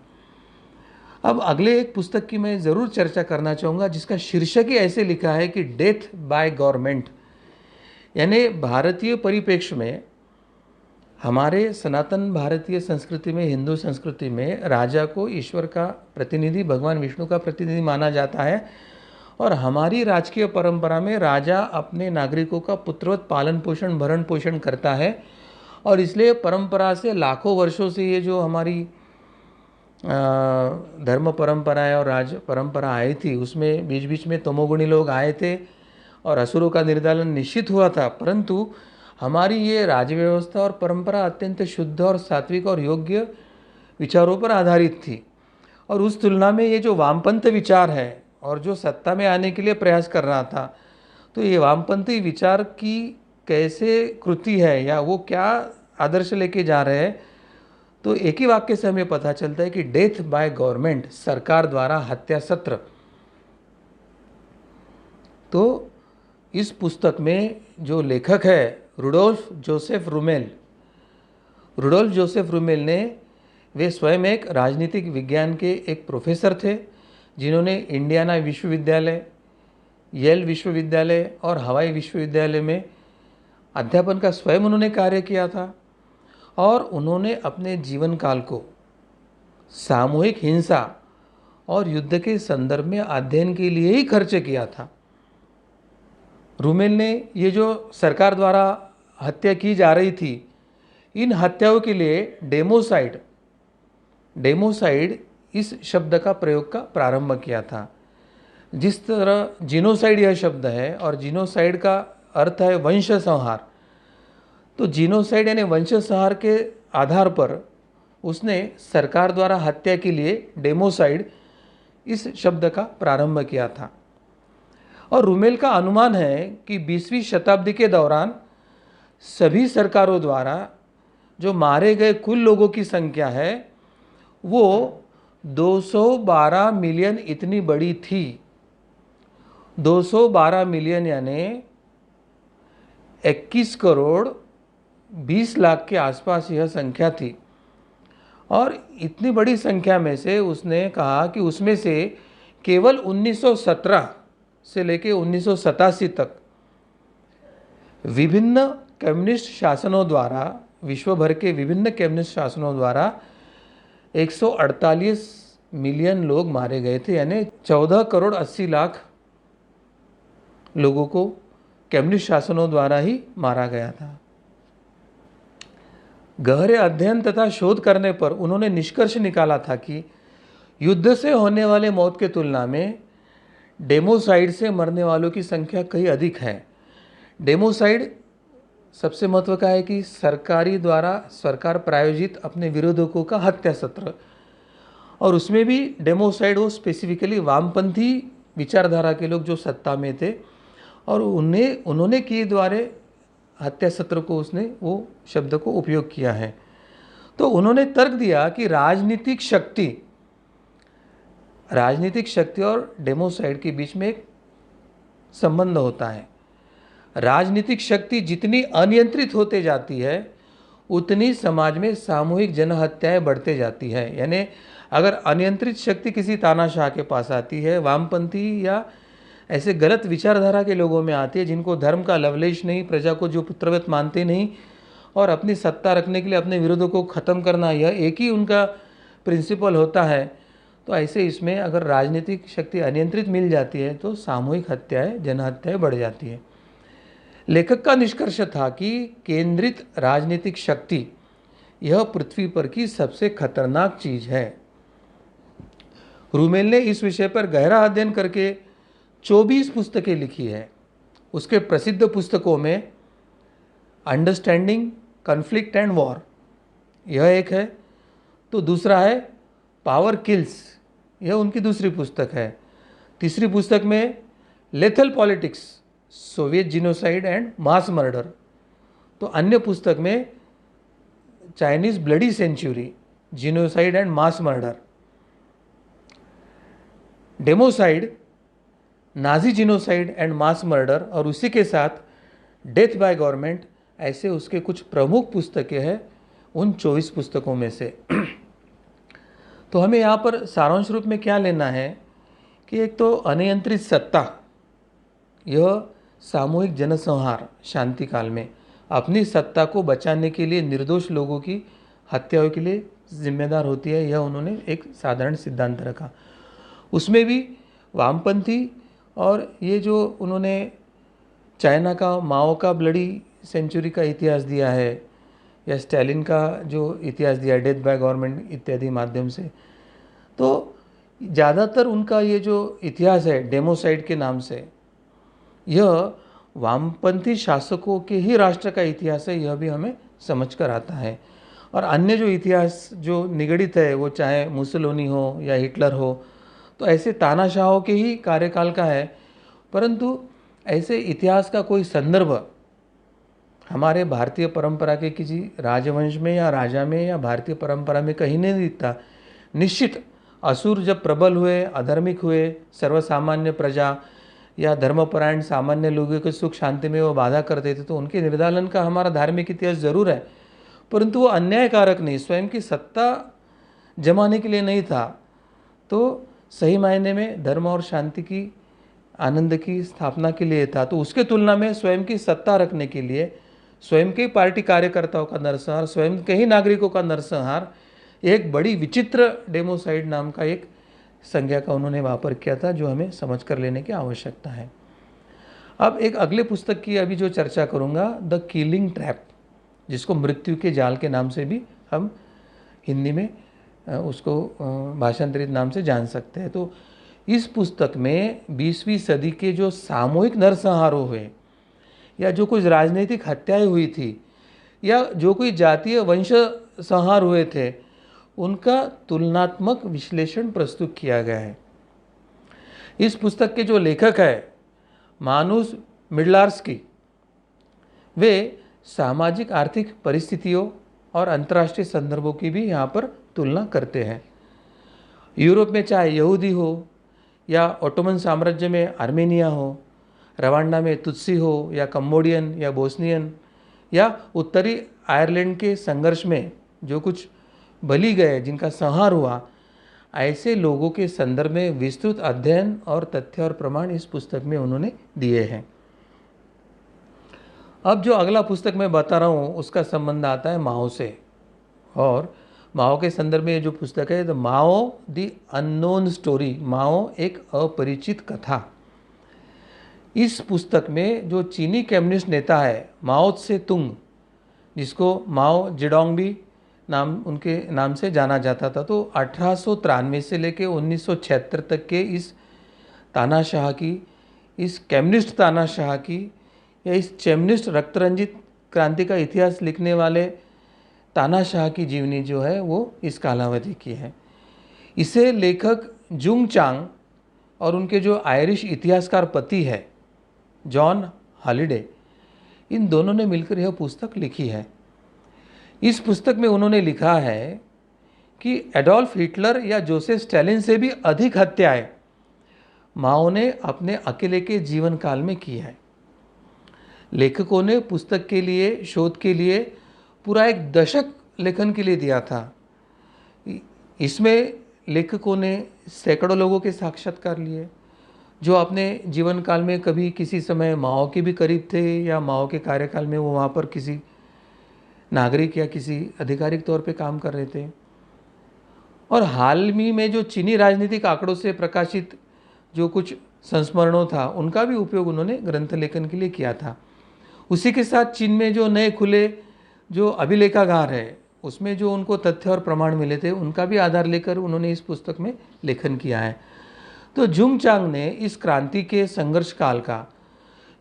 अब अगले एक पुस्तक की मैं ज़रूर चर्चा करना चाहूँगा जिसका शीर्षक ही ऐसे लिखा है कि डेथ बाय गवर्नमेंट, यानी भारतीय परिप्रेक्ष्य में, हमारे सनातन भारतीय संस्कृति में, हिंदू संस्कृति में राजा को ईश्वर का प्रतिनिधि, भगवान विष्णु का प्रतिनिधि माना जाता है और हमारी राजकीय परंपरा में राजा अपने नागरिकों का पुत्रवत पालन पोषण भरण पोषण करता है और इसलिए परंपरा से लाखों वर्षों से ये जो हमारी धर्म परंपराएं और राज परंपरा आई थी, उसमें बीच बीच में तमोगुणी लोग आए थे और असुरों का निर्दालन निश्चित हुआ था, परंतु हमारी ये राजव्यवस्था और परंपरा अत्यंत शुद्ध और सात्विक और योग्य विचारों पर आधारित थी। और उस तुलना में ये जो वामपंथ विचार है और जो सत्ता में आने के लिए प्रयास कर रहा था, तो ये वामपंथी विचार की कैसे कृति है या वो क्या आदर्श लेके जा रहे हैं, तो एक ही वाक्य से हमें पता चलता है कि डेथ बाय गवर्नमेंट, सरकार द्वारा हत्या सत्र। तो इस पुस्तक में जो लेखक है रुडोल्फ जोसेफ रूमेल ने, वे स्वयं एक राजनीतिक विज्ञान के एक प्रोफेसर थे जिन्होंने इंडियाना विश्वविद्यालय, येल विश्वविद्यालय और हवाई विश्वविद्यालय में अध्यापन का स्वयं उन्होंने कार्य किया था और उन्होंने अपने जीवन काल को सामूहिक हिंसा और युद्ध के संदर्भ में अध्ययन के लिए ही खर्च किया था। रूमेल ने ये जो सरकार द्वारा हत्या की जा रही थी, इन हत्याओं के लिए डेमोसाइड इस शब्द का प्रयोग का प्रारंभ किया था। जिस तरह जीनोसाइड यह शब्द है और जीनोसाइड का अर्थ है वंश संहार, तो जीनोसाइड यानी वंश संहार के आधार पर उसने सरकार द्वारा हत्या के लिए डेमोसाइड इस शब्द का प्रारंभ किया था। और रूमेल का अनुमान है कि 20वीं शताब्दी के दौरान सभी सरकारों द्वारा जो मारे गए कुल लोगों की संख्या है वो 212 मिलियन इतनी बड़ी थी। 212 मिलियन यानी 21 करोड़ 20 लाख के आसपास यह संख्या थी। और इतनी बड़ी संख्या में से उसने कहा कि उसमें से केवल 1917 से लेकर 1987 तक विभिन्न कम्युनिस्ट शासनों द्वारा, विश्व भर के विभिन्न कम्युनिस्ट शासनों द्वारा 148 मिलियन लोग मारे गए थे, यानी 14 करोड़ 80 लाख लोगों को कम्युनिस्ट शासनों द्वारा ही मारा गया था। गहरे अध्ययन तथा शोध करने पर उन्होंने निष्कर्ष निकाला था कि युद्ध से होने वाले मौत के तुलना में डेमोसाइड से मरने वालों की संख्या कहीं अधिक है। डेमोसाइड सबसे महत्व का है कि सरकार प्रायोजित अपने विरोधकों का हत्या सत्र, और उसमें भी डेमोसाइड वो स्पेसिफिकली वामपंथी विचारधारा के लोग जो सत्ता में थे और उन्होंने किए द्वारा हत्या सत्र को उसने वो शब्द को उपयोग किया है। तो उन्होंने तर्क दिया कि राजनीतिक शक्ति और डेमोसाइड के बीच में एक संबंध होता है। राजनीतिक शक्ति जितनी अनियंत्रित होते जाती है उतनी समाज में सामूहिक जनहत्याएं बढ़ते जाती है। यानी अगर अनियंत्रित शक्ति किसी तानाशाह के पास आती है, वामपंथी या ऐसे गलत विचारधारा के लोगों में आती है जिनको धर्म का लवलेश नहीं, प्रजा को जो पुत्रवत मानते नहीं और अपनी सत्ता रखने के लिए अपने विरोधों को ख़त्म करना यह एक ही उनका प्रिंसिपल होता है, तो ऐसे इसमें अगर राजनीतिक शक्ति अनियंत्रित मिल जाती है तो सामूहिक हत्याएं, जनहत्याएं बढ़ जाती है। लेखक का निष्कर्ष था कि केंद्रित राजनीतिक शक्ति यह पृथ्वी पर की सबसे खतरनाक चीज है। रूमेल ने इस विषय पर गहरा अध्ययन करके 24 पुस्तकें लिखी है। उसके प्रसिद्ध पुस्तकों में अंडरस्टैंडिंग कॉन्फ्लिक्ट एंड वॉर यह एक है, तो दूसरा है पावर किल्स, यह उनकी दूसरी पुस्तक है। तीसरी पुस्तक में lethal politics, Soviet genocide and mass murder, तो अन्य पुस्तक में Chinese bloody century, genocide and mass murder, democide, Nazi genocide and mass murder और उसी के साथ डेथ बाय गवर्नमेंट, ऐसे उसके कुछ प्रमुख पुस्तकें हैं उन 24 पुस्तकों में से। तो हमें यहाँ पर सारांश रूप में क्या लेना है कि एक तो अनियंत्रित सत्ता, यह सामूहिक जनसंहार शांति काल में अपनी सत्ता को बचाने के लिए निर्दोष लोगों की हत्याओं के लिए जिम्मेदार होती है, यह उन्होंने एक साधारण सिद्धांत रखा। उसमें भी वामपंथी और ये जो उन्होंने चाइना का माओ का ब्लडी सेंचुरी का इतिहास दिया है या स्टालिन का जो इतिहास दिया है डेथ बाय गवर्नमेंट इत्यादि माध्यम से, तो ज़्यादातर उनका ये जो इतिहास है डेमोसाइड के नाम से, यह वामपंथी शासकों के ही राष्ट्र का इतिहास है, यह भी हमें समझ कर आता है। और अन्य जो इतिहास जो निगड़ित है वो चाहे मुसोलिनी हो या हिटलर हो, तो ऐसे तानाशाहों के ही कार्यकाल का है, परंतु ऐसे इतिहास का कोई संदर्भ हमारे भारतीय परंपरा के किसी राजवंश में या राजा में या भारतीय परंपरा में कहीं नहीं दिखता। निश्चित असुर जब प्रबल हुए, अधर्मिक हुए, सर्वसामान्य प्रजा या धर्मपरायण सामान्य लोगों के सुख शांति में वो बाधा करते थे, तो उनके निर्दालन का हमारा धार्मिक इतिहास जरूर है, परंतु वो अन्यायकारक नहीं, स्वयं की सत्ता जमाने के लिए नहीं था, तो सही मायने में धर्म और शांति की आनंद की स्थापना के लिए था। तो उसके तुलना में स्वयं की सत्ता रखने के लिए स्वयं के पार्टी कार्यकर्ताओं का नरसंहार, स्वयं के ही नागरिकों का नरसंहार, एक बड़ी विचित्र डेमोसाइड नाम का एक संज्ञा का उन्होंने वापर किया था, जो हमें समझ कर लेने की आवश्यकता है। अब एक अगले पुस्तक की अभी जो चर्चा करूँगा, द किलिंग ट्रैप, जिसको मृत्यु के जाल के नाम से भी हम हिंदी में उसको भाषांतरित नाम से जान सकते हैं। तो इस पुस्तक में 20वीं सदी के जो सामूहिक नरसंहारों हुए या जो कुछ राजनीतिक हत्याएं हुई थी या जो कोई जातीय वंश संहार हुए थे, उनका तुलनात्मक विश्लेषण प्रस्तुत किया गया है। इस पुस्तक के जो लेखक है मानुस मिडलार्स्की, वे सामाजिक आर्थिक परिस्थितियों और अंतर्राष्ट्रीय संदर्भों की भी यहाँ पर तुलना करते हैं। यूरोप में चाहे यहूदी हो या ओटोमन साम्राज्य में आर्मेनिया हो, रवांडा में तुत्सी हो या कंबोडियन या बोस्नियन या उत्तरी आयरलैंड के संघर्ष में जो कुछ बलि गए, जिनका संहार हुआ, ऐसे लोगों के संदर्भ में विस्तृत अध्ययन और तथ्य और प्रमाण इस पुस्तक में उन्होंने दिए हैं। अब जो अगला पुस्तक मैं बता रहा हूँ उसका संबंध आता है माओ से, और माओ के संदर्भ में ये जो पुस्तक है the Mao the unknown story, Mao एक अपरिचित कथा। इस पुस्तक में जो चीनी कम्युनिस्ट नेता है माओ त्से तुंग, जिसको माओ जेडोंग भी उनके नाम से जाना जाता था, तो 1893 से लेकर 1976 तक के इस तानाशाह की, इस कम्युनिस्ट तानाशाह की या इस कम्युनिस्ट रक्तरंजित क्रांति का इतिहास लिखने वाले तानाशाह की जीवनी जो है वो इस कालावधि की है। इसे लेखक जुंग चांग और उनके जो आयरिश इतिहासकार पति है जॉन हॉलिडे, इन दोनों ने मिलकर यह पुस्तक लिखी है। इस पुस्तक में उन्होंने लिखा है कि एडोल्फ हिटलर या जोसेफ स्टालिन से भी अधिक हत्याएं माओ ने अपने अकेले के जीवन काल में की है। लेखकों ने पुस्तक के लिए, शोध के लिए पूरा एक दशक लेखन के लिए दिया था। इसमें लेखकों ने सैकड़ों लोगों के साक्षात्कार लिए जो अपने जीवन काल में कभी किसी समय माओ के भी करीब थे या माओ के कार्यकाल में वो वहाँ पर किसी नागरिक या किसी आधिकारिक तौर पे काम कर रहे थे। और हाल ही में जो चीनी राजनीतिक आंकड़ों से प्रकाशित जो कुछ संस्मरणों था उनका भी उपयोग उन्होंने ग्रंथ लेखन के लिए किया था। उसी के साथ चीन में जो नए खुले जो अभिलेखागार है उसमें जो उनको तथ्य और प्रमाण मिले थे उनका भी आधार लेकर उन्होंने इस पुस्तक में लेखन किया है। तो जुंग चांग ने इस क्रांति के संघर्ष काल का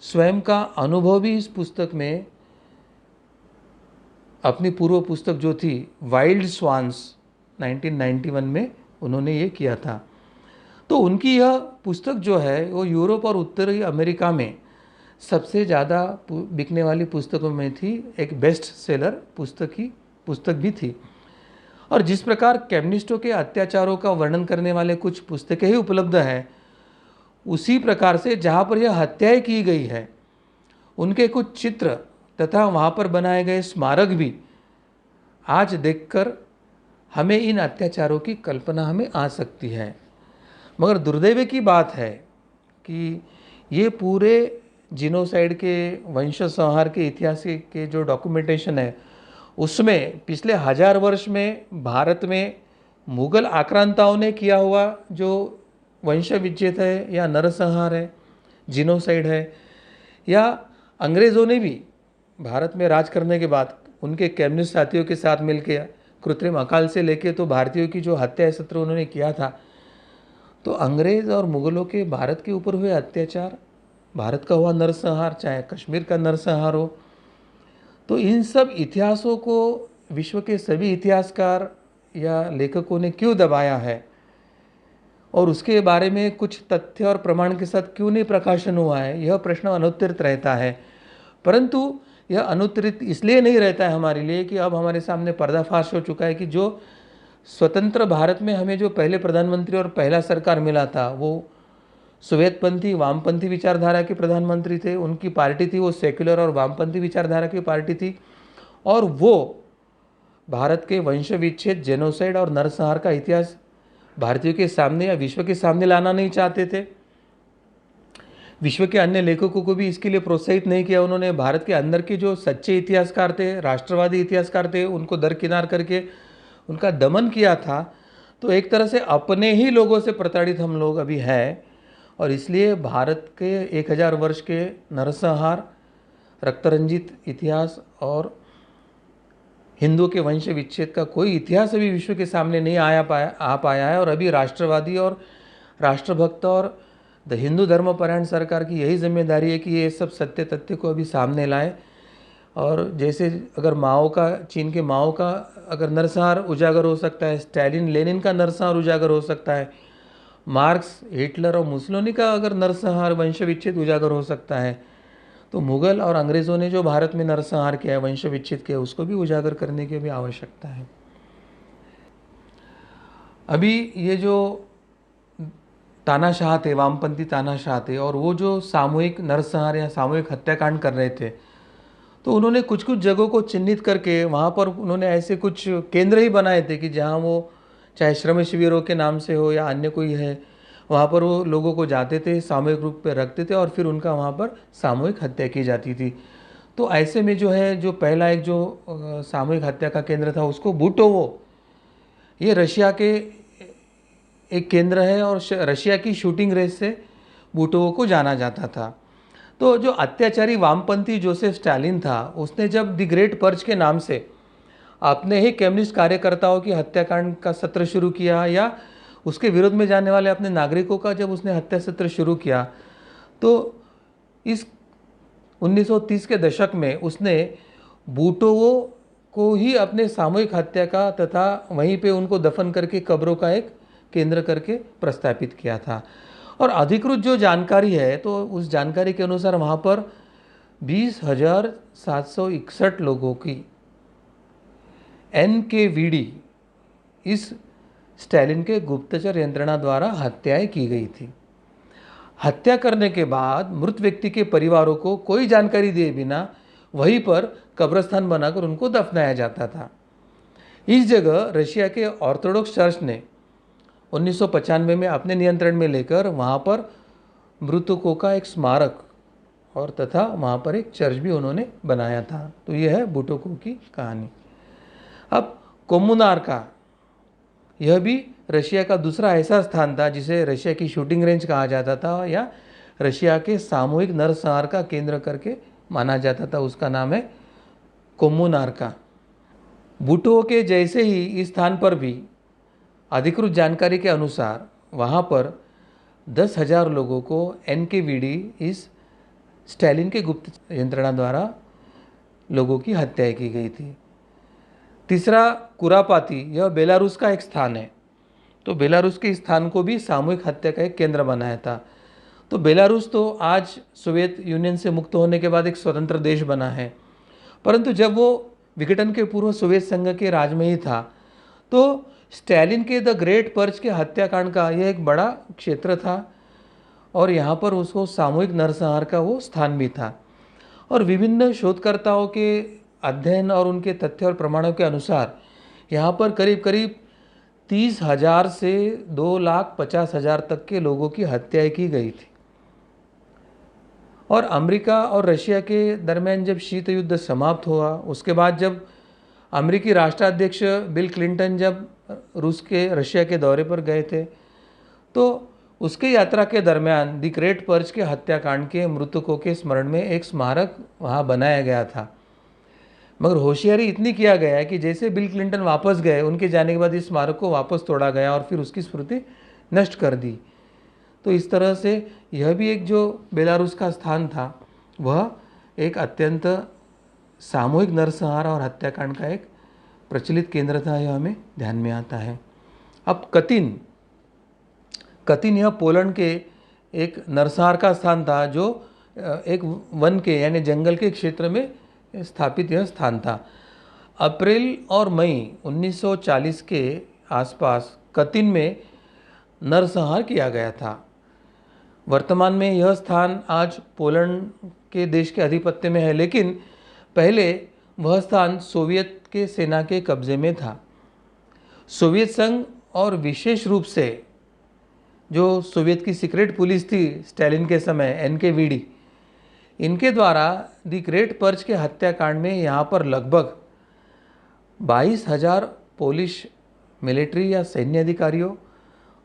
स्वयं का अनुभव भी इस पुस्तक में, अपनी पूर्व पुस्तक जो थी वाइल्ड स्वान्स 1991 में उन्होंने ये किया था। तो उनकी यह पुस्तक जो है वो यूरोप और उत्तरी अमेरिका में सबसे ज़्यादा बिकने वाली पुस्तकों में थी, एक बेस्ट सेलर पुस्तक भी थी। और जिस प्रकार कम्युनिस्टों के अत्याचारों का वर्णन करने वाले कुछ पुस्तकें ही उपलब्ध हैं, उसी प्रकार से जहाँ पर यह हत्याएं की गई है उनके कुछ चित्र तथा वहाँ पर बनाए गए स्मारक भी आज देखकर हमें इन अत्याचारों की कल्पना हमें आ सकती है। मगर दुर्दैव की बात है कि ये पूरे जीनोसाइड के वंश संहार के इतिहास के जो डॉक्यूमेंटेशन है उसमें पिछले 1000 वर्ष में भारत में मुगल आक्रांताओं ने किया हुआ जो वंश विच्छेद है या नरसंहार है, जीनोसाइड है, या अंग्रेज़ों ने भी भारत में राज करने के बाद उनके कम्युनिस्ट साथियों के साथ मिलकर कृत्रिम अकाल से लेके तो भारतीयों की जो हत्या सत्र उन्होंने किया था, तो अंग्रेज़ और मुग़लों के भारत के ऊपर हुए अत्याचार, भारत का हुआ नरसंहार, चाहे कश्मीर का नरसंहार हो, तो इन सब इतिहासों को विश्व के सभी इतिहासकार या लेखकों ने क्यों दबाया है और उसके बारे में कुछ तथ्य और प्रमाण के साथ क्यों नहीं प्रकाशन हुआ है, यह प्रश्न अनुत्तरित रहता है। परंतु यह अनुत्तरित इसलिए नहीं रहता है हमारे लिए कि अब हमारे सामने पर्दाफाश हो चुका है कि जो स्वतंत्र भारत में हमें जो पहले प्रधानमंत्री और पहला सरकार मिला था वो सोवियतपंथी वामपंथी विचारधारा के प्रधानमंत्री थे, उनकी पार्टी थी वो सेक्युलर और वामपंथी विचारधारा की पार्टी थी, और वो भारत के वंश विच्छेद, जेनोसाइड और नरसंहार का इतिहास भारतीयों के सामने या विश्व के सामने लाना नहीं चाहते थे। विश्व के अन्य लेखकों को भी इसके लिए प्रोत्साहित नहीं किया उन्होंने। भारत के अंदर के जो सच्चे इतिहासकार थे, राष्ट्रवादी इतिहासकार थे, उनको दरकिनार करके उनका दमन किया था। तो एक तरह से अपने ही लोगों से प्रताड़ित हम लोग अभी हैं, और इसलिए भारत के 1000 वर्ष के नरसंहार, रक्तरंजित इतिहास और हिंदुओं के वंश विच्छेद का कोई इतिहास अभी विश्व के सामने नहीं आ पाया है। और अभी राष्ट्रवादी और राष्ट्रभक्त और हिंदू धर्मपरायण सरकार की यही जिम्मेदारी है कि ये सब सत्य तथ्य को अभी सामने लाए। और जैसे अगर माओ का, चीन के माओ का अगर नरसंहार उजागर हो सकता है, स्टालिन लेनिन का नरसंहार उजागर हो सकता है, मार्क्स, हिटलर और मुसोलिनी का अगर नरसंहार वंश विच्छेद उजागर हो सकता है, तो मुगल और अंग्रेज़ों ने जो भारत में नरसंहार किया है, वंश विच्छेद किया, उसको भी उजागर करने की भी आवश्यकता है। अभी ये जो तानाशाह थे, वामपंथी तानाशाह थे, और वो जो सामूहिक नरसंहार या सामूहिक हत्याकांड कर रहे थे, तो उन्होंने कुछ कुछ जगहों को चिन्हित करके वहाँ पर उन्होंने ऐसे कुछ केंद्र ही बनाए थे कि जहाँ वो चाहे श्रम शिविरों के नाम से हो या अन्य कोई है, वहाँ पर वो लोगों को जाते थे, सामूहिक रूप पे रखते थे और फिर उनका वहाँ पर सामूहिक हत्या की जाती थी। तो ऐसे में जो है, जो पहला एक जो सामूहिक हत्या का केंद्र था, उसको बुटोवो, ये रशिया के एक केंद्र है और रशिया की शूटिंग रेस से बुटोवो को जाना जाता था। तो जो अत्याचारी वामपंथी जोसेफ स्टालिन था, उसने जब द ग्रेट पर्च के नाम से अपने ही कम्युनिस्ट कार्यकर्ताओं की हत्याकांड का सत्र शुरू किया, या उसके विरोध में जाने वाले अपने नागरिकों का जब उसने हत्या सत्र शुरू किया, तो इस 1930 के दशक में उसने बूटोवो को ही अपने सामूहिक हत्या का तथा वहीं पे उनको दफन करके कब्रों का एक केंद्र करके प्रस्तापित किया था। और अधिकृत जो जानकारी है, तो उस जानकारी के अनुसार वहाँ पर 20,761 लोगों की NKVD, इस स्टालिन के गुप्तचर यंत्रणा द्वारा हत्याएं की गई थी। हत्या करने के बाद मृत व्यक्ति के परिवारों को कोई जानकारी दिए बिना वहीं पर कब्रस्तान बनाकर उनको दफनाया जाता था। इस जगह रशिया के ऑर्थोडॉक्स चर्च ने 1995 में अपने नियंत्रण में लेकर वहाँ पर मृतकों का एक स्मारक और तथा वहाँ पर एक चर्च भी उन्होंने बनाया था। तो यह है बुटोको की कहानी। अब कोमुनार्का, यह भी रशिया का दूसरा ऐसा स्थान था जिसे रशिया की शूटिंग रेंज कहा जाता था, या रशिया के सामूहिक नरसंहार का केंद्र करके माना जाता था। उसका नाम है कोमुनार्का। बुटोवो के जैसे ही इस स्थान पर भी अधिकृत जानकारी के अनुसार वहाँ पर 10,000 लोगों को NKVD, इस स्टालिन के गुप्त यंत्रणा द्वारा लोगों की हत्याएं की गई थी। तीसरा कुरापाती, यह बेलारूस का एक स्थान है। तो बेलारूस के स्थान को भी सामूहिक हत्या का एक केंद्र बनाया था। तो बेलारूस तो आज सोवियत यूनियन से मुक्त होने के बाद एक स्वतंत्र देश बना है, परंतु जब वो विघटन के पूर्व सोवियत संघ के राज में ही था, तो स्टालिन के द ग्रेट पर्च के हत्याकांड का यह एक बड़ा क्षेत्र था और यहाँ पर उसको सामूहिक नरसंहार का वो स्थान भी था। और विभिन्न शोधकर्ताओं के अध्ययन और उनके तथ्य और प्रमाणों के अनुसार यहाँ पर करीब करीब 30,000 से 2,50,000 तक के लोगों की हत्याएं की गई थी। और अमेरिका और रशिया के दरमियान जब शीत युद्ध समाप्त हुआ, उसके बाद जब अमेरिकी राष्ट्राध्यक्ष बिल क्लिंटन जब रशिया के दौरे पर गए थे, तो उसके यात्रा के दरमियान द ग्रेट पर्च के हत्याकांड के मृतकों के स्मरण में एक स्मारक वहाँ बनाया गया था। मगर होशियारी इतनी किया गया है कि जैसे बिल क्लिंटन वापस गए, उनके जाने के बाद इस स्मारक को वापस तोड़ा गया और फिर उसकी स्मृति नष्ट कर दी। तो इस तरह से यह भी एक जो बेलारूस का स्थान था, वह एक अत्यंत सामूहिक नरसंहार और हत्याकांड का एक प्रचलित केंद्र था, यह हमें ध्यान में आता है। अब कतिन यह पोलैंड के एक नरसंहार का स्थान था, जो एक वन के यानी जंगल के क्षेत्र में स्थापित यह स्थान था। अप्रैल और मई 1940 के आसपास कतिन में नरसंहार किया गया था। वर्तमान में यह स्थान आज पोलैंड के देश के आधिपत्य में है, लेकिन पहले वह स्थान सोवियत के सेना के कब्जे में था। सोवियत संघ और विशेष रूप से जो सोवियत की सीक्रेट पुलिस थी स्टालिन के समय, NKVD, इनके द्वारा द ग्रेट पर्च के हत्याकांड में यहाँ पर लगभग 22,000 पोलिश मिलिट्री या सैन्य अधिकारियों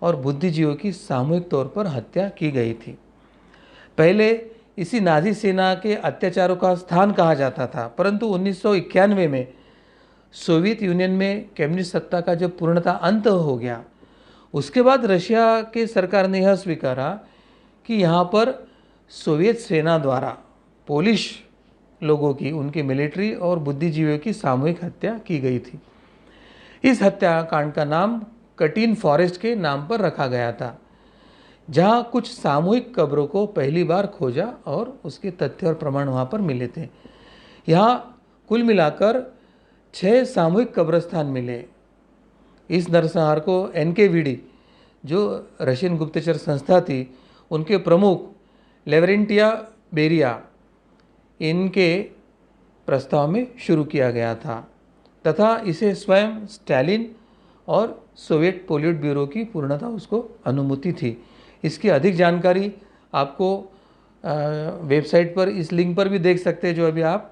और बुद्धिजीवियों की सामूहिक तौर पर हत्या की गई थी। पहले इसी नाजी सेना के अत्याचारों का स्थान कहा जाता था, परंतु 1991 में सोवियत यूनियन में कम्युनिस्ट सत्ता का जब पूर्णतः अंत हो गया, उसके बाद रशिया के सरकार ने यह स्वीकारा कि यहाँ पर सोवियत सेना द्वारा पोलिश लोगों की, उनके मिलिट्री और बुद्धिजीवियों की सामूहिक हत्या की गई थी। इस हत्याकांड का नाम कटीन फॉरेस्ट के नाम पर रखा गया था, जहां कुछ सामूहिक कब्रों को पहली बार खोजा और उसके तथ्य और प्रमाण वहां पर मिले थे। यहाँ कुल मिलाकर 6 सामूहिक कब्रस्तान मिले। इस नरसंहार को एनकेवीडी, जो रशियन गुप्तचर संस्था थी, उनके प्रमुख लेवरेंटिया बेरिया, इनके प्रस्ताव में शुरू किया गया था तथा इसे स्वयं स्टालिन और सोवियत पोलिट ब्यूरो की पूर्णतः उसको अनुमति थी। इसकी अधिक जानकारी आपको वेबसाइट पर इस लिंक पर भी देख सकते हैं जो अभी आप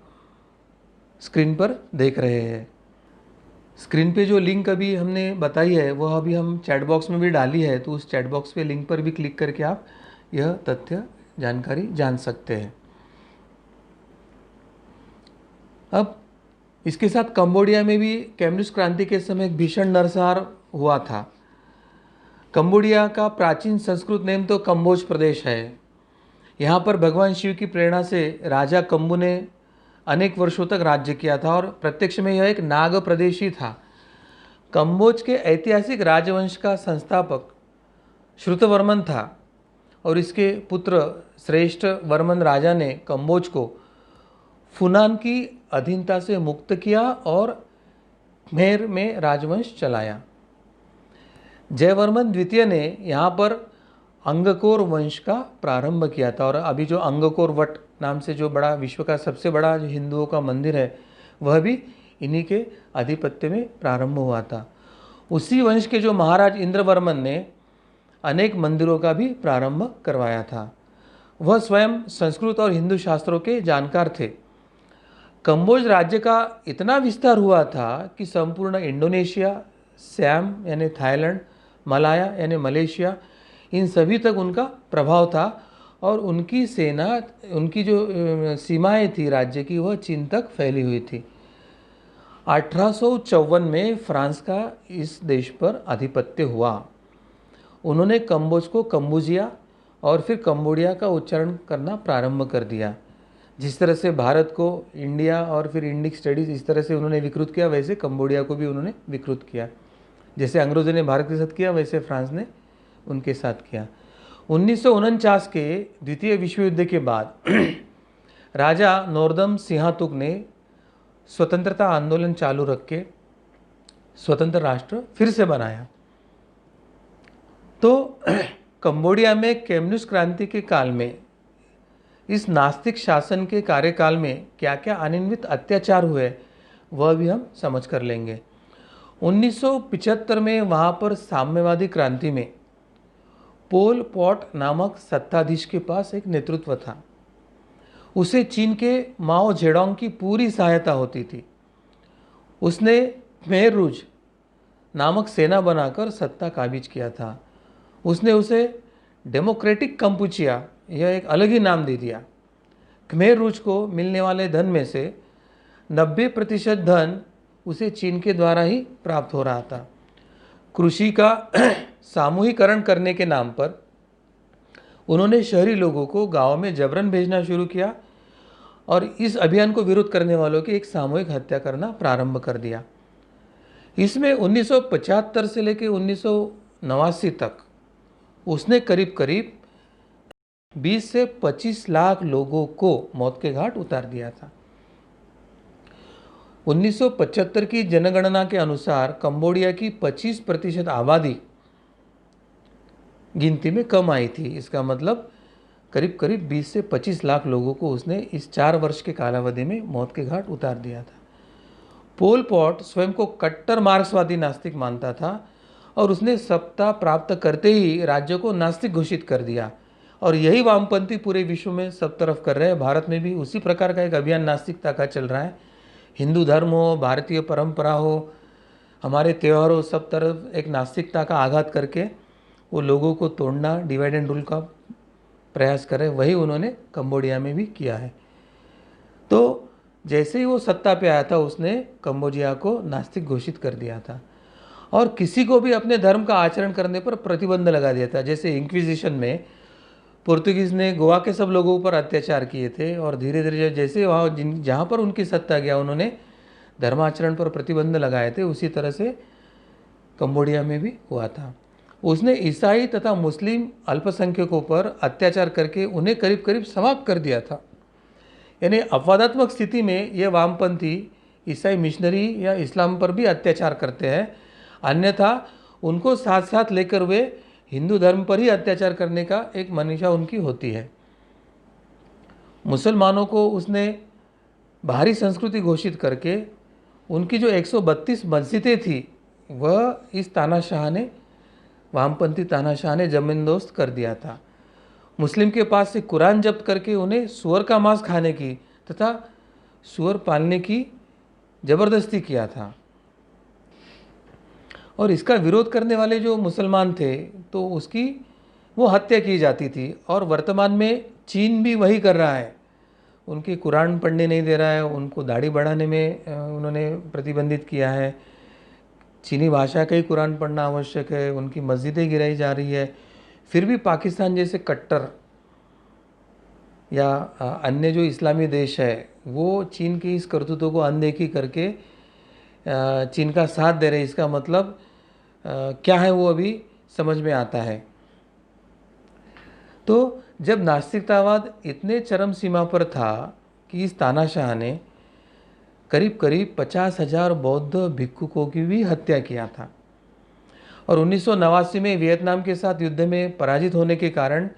स्क्रीन पर देख रहे हैं। स्क्रीन पे जो लिंक अभी हमने बताई है वह अभी हम चैट बॉक्स में भी डाली है, तो उस चैट बॉक्स पे लिंक पर भी क्लिक करके आप यह तथ्य जानकारी जान सकते हैं। अब इसके साथ कंबोडिया में भी कम्युनिस्ट क्रांति के समय एक भीषण नरसंहार हुआ था। कंबोडिया का प्राचीन संस्कृत नाम तो कंबोज प्रदेश है। यहाँ पर भगवान शिव की प्रेरणा से राजा कंबू ने अनेक वर्षों तक राज्य किया था और प्रत्यक्ष में यह एक नाग प्रदेश ही था। कंबोज के ऐतिहासिक राजवंश का संस्थापक श्रुतवर्मन था और इसके पुत्र श्रेष्ठ वर्मन राजा ने कंबोज को फुनान की अधीनता से मुक्त किया और खमेर में राजवंश चलाया। जयवर्मन द्वितीय ने यहाँ पर अंगकोर वंश का प्रारंभ किया था और अभी जो अंगकोर वट नाम से जो बड़ा विश्व का सबसे बड़ा जो हिंदुओं का मंदिर है वह भी इन्हीं के आधिपत्य में प्रारंभ हुआ था। उसी वंश के जो महाराज इंद्रवर्मन ने अनेक मंदिरों का भी प्रारंभ करवाया था। वह स्वयं संस्कृत और हिंदू शास्त्रों के जानकार थे। कंबोज राज्य का इतना विस्तार हुआ था कि संपूर्ण इंडोनेशिया, सैम यानी थाईलैंड, मलाया यानी मलेशिया, इन सभी तक उनका प्रभाव था और उनकी सेना, उनकी जो सीमाएं थी राज्य की, वह चीन तक फैली हुई थी। 1854 में फ्रांस का इस देश पर आधिपत्य हुआ। उन्होंने कंबोज को कंबोजिया और फिर कंबोडिया का उच्चारण करना प्रारंभ कर दिया। जिस तरह से भारत को इंडिया और फिर इंडिक स्टडीज़ इस तरह से उन्होंने विकृत किया, वैसे कंबोडिया को भी उन्होंने विकृत किया। जैसे अंग्रेज़ों ने भारत के साथ किया, वैसे फ्रांस ने उनके साथ किया। 1949 के द्वितीय विश्व युद्ध के बाद राजा नोरदम सिंहातुक ने स्वतंत्रता आंदोलन चालू रख के स्वतंत्र राष्ट्र फिर से बनाया। तो कंबोडिया में कम्युनिस्ट क्रांति के काल में, इस नास्तिक शासन के कार्यकाल में क्या क्या अनियमित अत्याचार हुए वह भी हम समझ कर लेंगे। 1975 में वहाँ पर साम्यवादी क्रांति में पोल पॉट नामक सत्ताधीश के पास एक नेतृत्व था। उसे चीन के माओ जेडोंग की पूरी सहायता होती थी। उसने खमेर रूज नामक सेना बनाकर सत्ता काबिज किया था। उसने उसे डेमोक्रेटिक कंपुचिया, यह एक अलग ही नाम दे दिया। खमेर रूज को मिलने वाले धन में से 90% धन उसे चीन के द्वारा ही प्राप्त हो रहा था। कृषि का सामूहिकरण करने के नाम पर उन्होंने शहरी लोगों को गांव में जबरन भेजना शुरू किया और इस अभियान को विरोध करने वालों की एक सामूहिक हत्या करना प्रारंभ कर दिया। इसमें 1975 से लेकर 1989 तक उसने करीब करीब 20 से 25 लाख लोगों को मौत के घाट उतार दिया था। 1975 की जनगणना के अनुसार कंबोडिया की 25% आबादी गिनती में कम आई थी। इसका मतलब करीब करीब 20 से 25 लाख लोगों को उसने इस 4 वर्ष के कालावधि में मौत के घाट उतार दिया था। पोल पॉट स्वयं को कट्टर मार्क्सवादी नास्तिक मानता था और उसने सत्ता प्राप्त करते ही राज्य को नास्तिक घोषित कर दिया और यही वामपंथी पूरे विश्व में सब तरफ कर रहे हैं। भारत में भी उसी प्रकार का एक अभियान नास्तिकता का चल रहा है। हिंदू धर्म हो, भारतीय परंपरा हो, हमारे त्यौहार हो, सब तरफ एक नास्तिकता का आघात करके वो लोगों को तोड़ना, डिवाइड एंड रूल का प्रयास करें। वही उन्होंने कंबोडिया में भी किया है। तो जैसे ही वो सत्ता पे आया था उसने कंबोडिया को नास्तिक घोषित कर दिया था और किसी को भी अपने धर्म का आचरण करने पर प्रतिबंध लगा दिया था। जैसे इंक्विजिशन में पोर्तुगीज़ ने गोवा के सब लोगों पर अत्याचार किए थे और धीरे धीरे जैसे वहाँ जहाँ पर उनकी सत्ता गया उन्होंने धर्माचरण पर प्रतिबंध लगाए थे, उसी तरह से कंबोडिया में भी हुआ था। उसने ईसाई तथा मुस्लिम अल्पसंख्यकों पर अत्याचार करके उन्हें करीब करीब समाप्त कर दिया था। यानी अपवादात्मक स्थिति में ये वामपंथी ईसाई मिशनरी या इस्लाम पर भी अत्याचार करते हैं, अन्यथा उनको साथ साथ लेकर वे हिंदू धर्म पर ही अत्याचार करने का एक मनीषा उनकी होती है। मुसलमानों को उसने बाहरी संस्कृति घोषित करके उनकी जो 132 मस्जिदें थी वह इस तानाशाह ने, वामपंथी तानाशाह ने जमींदोस्त कर दिया था। मुस्लिम के पास से कुरान जब्त करके उन्हें सुअर का मांस खाने की तथा सुअर पालने की ज़बरदस्ती किया था। और इसका विरोध करने वाले जो मुसलमान थे तो उसकी वो हत्या की जाती थी। और वर्तमान में चीन भी वही कर रहा है, उनकी कुरान पढ़ने नहीं दे रहा है, उनको दाढ़ी बढ़ाने में उन्होंने प्रतिबंधित किया है। चीनी भाषा का ही कुरान पढ़ना आवश्यक है, उनकी मस्जिदें गिराई जा रही है। फिर भी पाकिस्तान जैसे कट्टर या अन्य जो इस्लामी देश है वो चीन की इस करतूतों को अनदेखी करके चीन का साथ दे रहे। इसका मतलब क्या है वो अभी समझ में आता है। तो जब नास्तिकतावाद इतने चरम सीमा पर था कि इस तानाशाह ने करीब करीब 50,000 बौद्ध भिक्षुकों की भी हत्या किया था। और 1989 में वियतनाम के साथ युद्ध में पराजित होने के कारण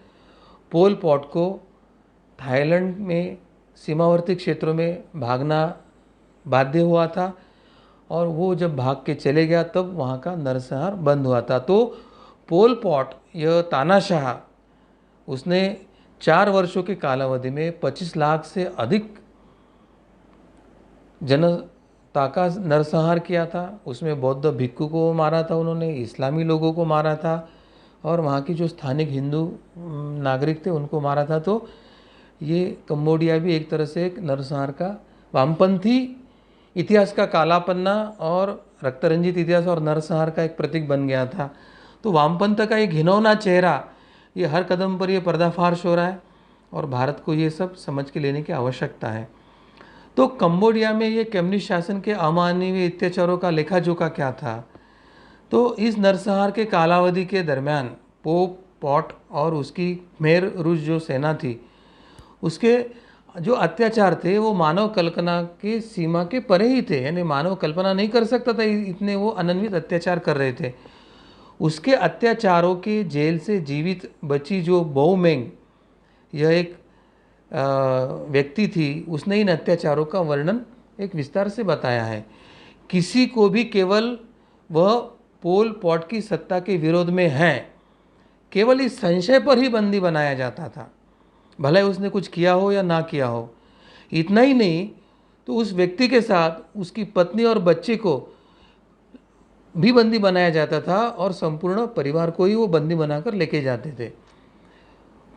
पोल पॉट को थाईलैंड में सीमावर्ती क्षेत्रों में भागना बाध्य हुआ था। और वो जब भाग के चले गया तब वहाँ का नरसंहार बंद हुआ था। तो पोल पॉट यह तानाशाह उसने 4 वर्षों के कालावधि में 25 लाख से अधिक जनता का नरसंहार किया था। उसमें बौद्ध भिक्षु को मारा था उन्होंने, इस्लामी लोगों को मारा था और वहाँ की जो स्थानिक हिंदू नागरिक थे उनको मारा था। तो ये कंबोडिया भी एक तरह से एक नरसंहार का वामपंथी इतिहास का काला पन्ना और रक्तरंजित इतिहास और नरसंहार का एक प्रतीक बन गया था। तो वामपंथ का एक घिनौना चेहरा ये हर कदम पर ये पर्दाफाश हो रहा है और भारत को ये सब समझ के लेने की आवश्यकता है। तो कंबोडिया में ये कम्युनिस्ट शासन के अमानवीय अत्याचारों का लेखा जोखा क्या था? तो इस नरसंहार के कालावधि के दरमियान पोप पॉट और उसकी खमेर रूस जो सेना थी उसके जो अत्याचार थे वो मानव कल्पना की सीमा के परे ही थे। यानी मानव कल्पना नहीं कर सकता था, इतने वो अनन्वित अत्याचार कर रहे थे। उसके अत्याचारों के जेल से जीवित बची जो बोमेंग, यह एक व्यक्ति थी, उसने इन अत्याचारों का वर्णन एक विस्तार से बताया है। किसी को भी केवल वह पोल पॉट की सत्ता के विरोध में है, केवल इस संशय पर ही बंदी बनाया जाता था, भले उसने कुछ किया हो या ना किया हो। इतना ही नहीं तो उस व्यक्ति के साथ उसकी पत्नी और बच्चे को भी बंदी बनाया जाता था और संपूर्ण परिवार को ही वो बंदी बनाकर लेके जाते थे।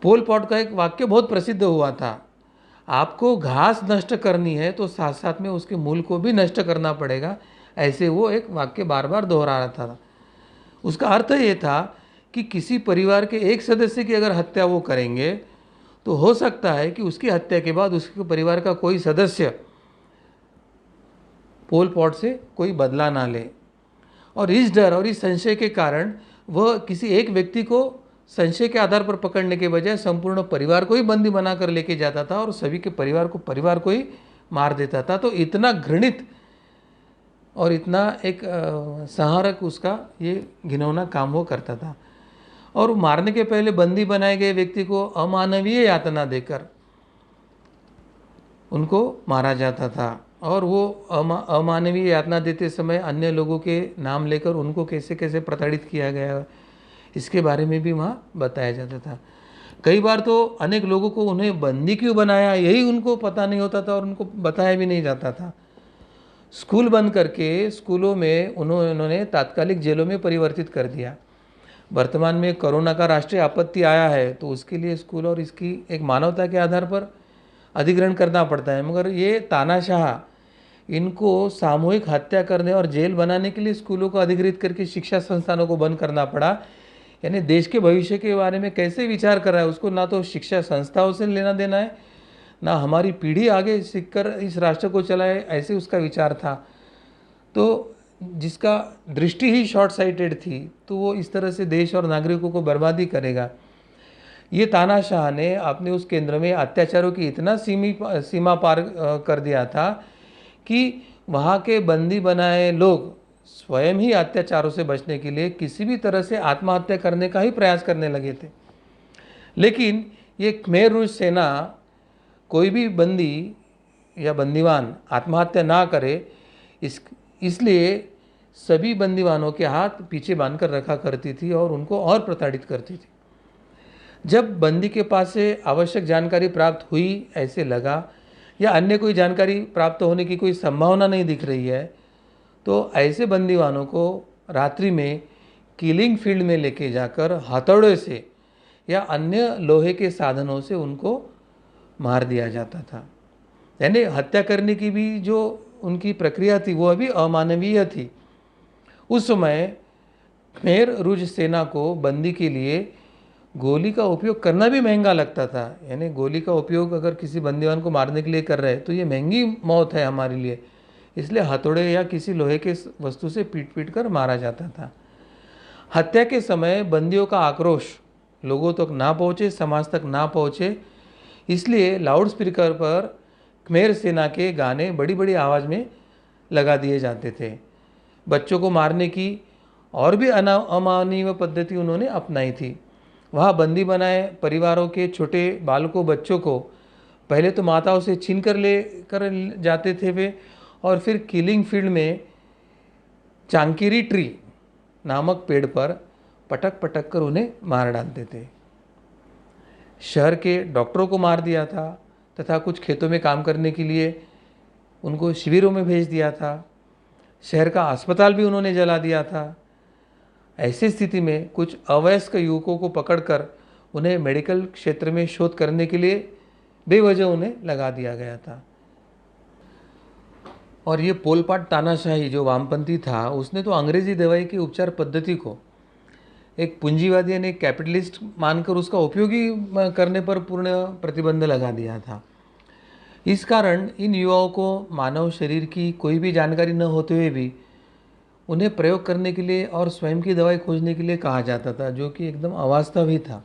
पोल पॉट का एक वाक्य बहुत प्रसिद्ध हुआ था, आपको घास नष्ट करनी है तो साथ साथ में उसके मूल को भी नष्ट करना पड़ेगा। ऐसे वो एक वाक्य बार बार दोहरा रहा था। उसका अर्थ ये था कि किसी परिवार के एक सदस्य की अगर हत्या वो करेंगे तो हो सकता है कि उसकी हत्या के बाद उसके परिवार का कोई सदस्य पोल पॉट से कोई बदला ना ले। और इस डर और इस संशय के कारण वह किसी एक व्यक्ति को संशय के आधार पर पकड़ने के बजाय संपूर्ण परिवार को ही बंदी बनाकर लेके जाता था और सभी के परिवार को ही मार देता था। तो इतना घृणित और इतना एक संहारक उसका ये घिनौना काम वो करता था। और मारने के पहले बंदी बनाए गए व्यक्ति को अमानवीय यातना देकर उनको मारा जाता था। और वो अमानवीय यातना देते समय अन्य लोगों के नाम लेकर उनको कैसे कैसे प्रताड़ित किया गया इसके बारे में भी वहाँ बताया जाता था। कई बार तो अनेक लोगों को उन्हें बंदी क्यों बनाया यही उनको पता नहीं होता था और उनको बताया भी नहीं जाता था। स्कूल बंद करके स्कूलों में उन्होंने तात्कालिक जेलों में परिवर्तित कर दिया। वर्तमान में कोरोना का राष्ट्रीय आपत्ति आया है तो उसके लिए स्कूल और इसकी एक मानवता के आधार पर अधिग्रहण करना पड़ता है, मगर ये तानाशाह इनको सामूहिक हत्या करने और जेल बनाने के लिए स्कूलों को अधिग्रहित करके शिक्षा संस्थानों को बंद करना पड़ा। यानी देश के भविष्य के बारे में कैसे विचार कर रहा है, उसको ना तो शिक्षा संस्थाओं से लेना देना है, ना हमारी पीढ़ी आगे सीखकर इस राष्ट्र को चलाए, ऐसे उसका विचार था। तो जिसका दृष्टि ही शॉर्ट साइटेड थी, तो वो इस तरह से देश और नागरिकों को बर्बादी करेगा। ये तानाशाह ने अपने उस केंद्र में अत्याचारों की इतना सीमा पार कर दिया था कि वहाँ के बंदी बनाए लोग स्वयं ही अत्याचारों से बचने के लिए किसी भी तरह से आत्महत्या करने का ही प्रयास करने लगे थे। लेकिन ये खमेर रूज सेना कोई भी बंदी या बंदीवान आत्महत्या ना करे, इसलिए सभी बंदीवानों के हाथ पीछे बांधकर रखा करती थी और उनको और प्रताड़ित करती थी। जब बंदी के पास से आवश्यक जानकारी प्राप्त हुई ऐसे लगा, या अन्य कोई जानकारी प्राप्त होने की कोई संभावना नहीं दिख रही है, तो ऐसे बंदीवानों को रात्रि में किलिंग फील्ड में लेके जाकर हथौड़े से या अन्य लोहे के साधनों से उनको मार दिया जाता था। यानी हत्या करने की भी जो उनकी प्रक्रिया थी वो अभी अमानवीय थी। उस समय खमेर रूज सेना को बंदी के लिए गोली का उपयोग करना भी महंगा लगता था। यानी गोली का उपयोग अगर किसी बंदीवान को मारने के लिए कर रहे हैं तो ये महंगी मौत है हमारे लिए, इसलिए हथौड़े या किसी लोहे के वस्तु से पीट पीट कर मारा जाता था। हत्या के समय बंदियों का आक्रोश लोगों तक ना पहुँचे, समाज तक ना पहुँचे, इसलिए लाउड स्पीकर पर खमेर सेना के गाने बड़ी बड़ी आवाज़ में लगा दिए जाते थे। बच्चों को मारने की और भी अमानवीय पद्धति उन्होंने अपनाई थी। वहाँ बंदी बनाए परिवारों के छोटे बालकों बच्चों को पहले तो माताओं से छीन कर ले कर जाते थे वे, और फिर किलिंग फील्ड में चांकीरी ट्री नामक पेड़ पर पटक पटक कर उन्हें मार डालते थे। शहर के डॉक्टरों को मार दिया था तथा कुछ खेतों में काम करने के लिए उनको शिविरों में भेज दिया था। शहर का अस्पताल भी उन्होंने जला दिया था। ऐसी स्थिति में कुछ अवयस्क युवकों को पकड़कर उन्हें मेडिकल क्षेत्र में शोध करने के लिए बेवजह उन्हें लगा दिया गया था। और ये पोलपाट तानाशाही जो वामपंथी था, उसने तो अंग्रेजी दवाई की उपचार पद्धति को एक पूंजीवादी यानी कैपिटलिस्ट मानकर उसका उपयोगी करने पर पूर्ण प्रतिबंध लगा दिया था। इस कारण इन युवाओं को मानव शरीर की कोई भी जानकारी न होते हुए भी उन्हें प्रयोग करने के लिए और स्वयं की दवाई खोजने के लिए कहा जाता था, जो कि एकदम अवास्तव ही था।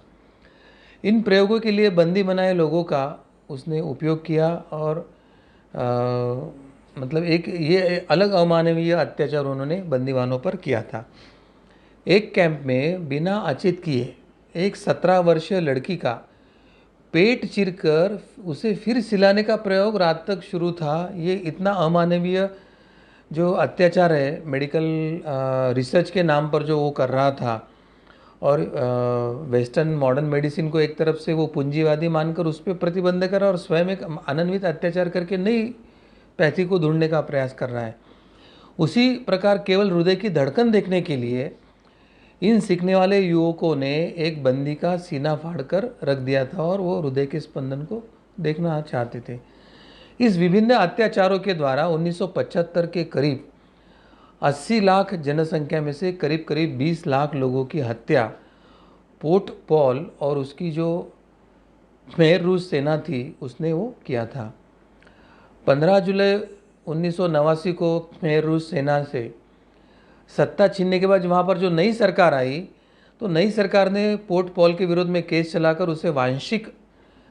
इन प्रयोगों के लिए बंदी बनाए लोगों का उसने उपयोग किया और मतलब एक ये अलग अमानवीय अत्याचार उन्होंने बंदीवानों पर किया था। एक कैंप में बिना अचेत किए एक 17 वर्षीय लड़की का पेट चीरकर उसे फिर सिलाने का प्रयोग रात तक शुरू था। ये इतना अमानवीय जो अत्याचार है मेडिकल रिसर्च के नाम पर जो वो कर रहा था, और वेस्टर्न मॉडर्न मेडिसिन को एक तरफ से वो पूंजीवादी मानकर उस पर प्रतिबंध कर रहा है और स्वयं एक अनन्वित अत्याचार करके नई पैथी को ढूंढने का प्रयास कर रहा है। उसी प्रकार केवल हृदय की धड़कन देखने के लिए इन सीखने वाले युवकों ने एक बंदी का सीना फाड़कर रख दिया था और वो हृदय के स्पंदन को देखना चाहते थे। इस विभिन्न अत्याचारों के द्वारा 1975 के करीब 80 लाख जनसंख्या में से करीब करीब 20 लाख लोगों की हत्या पोर्ट पॉल और उसकी जो खमेर रूज सेना थी उसने वो किया था। 15 जुलाई 1989 को खमेर रूज सेना से सत्ता छीनने के बाद वहाँ पर जो नई सरकार आई, तो नई सरकार ने पोर्ट पॉल के विरोध में केस चलाकर उसे वांशिक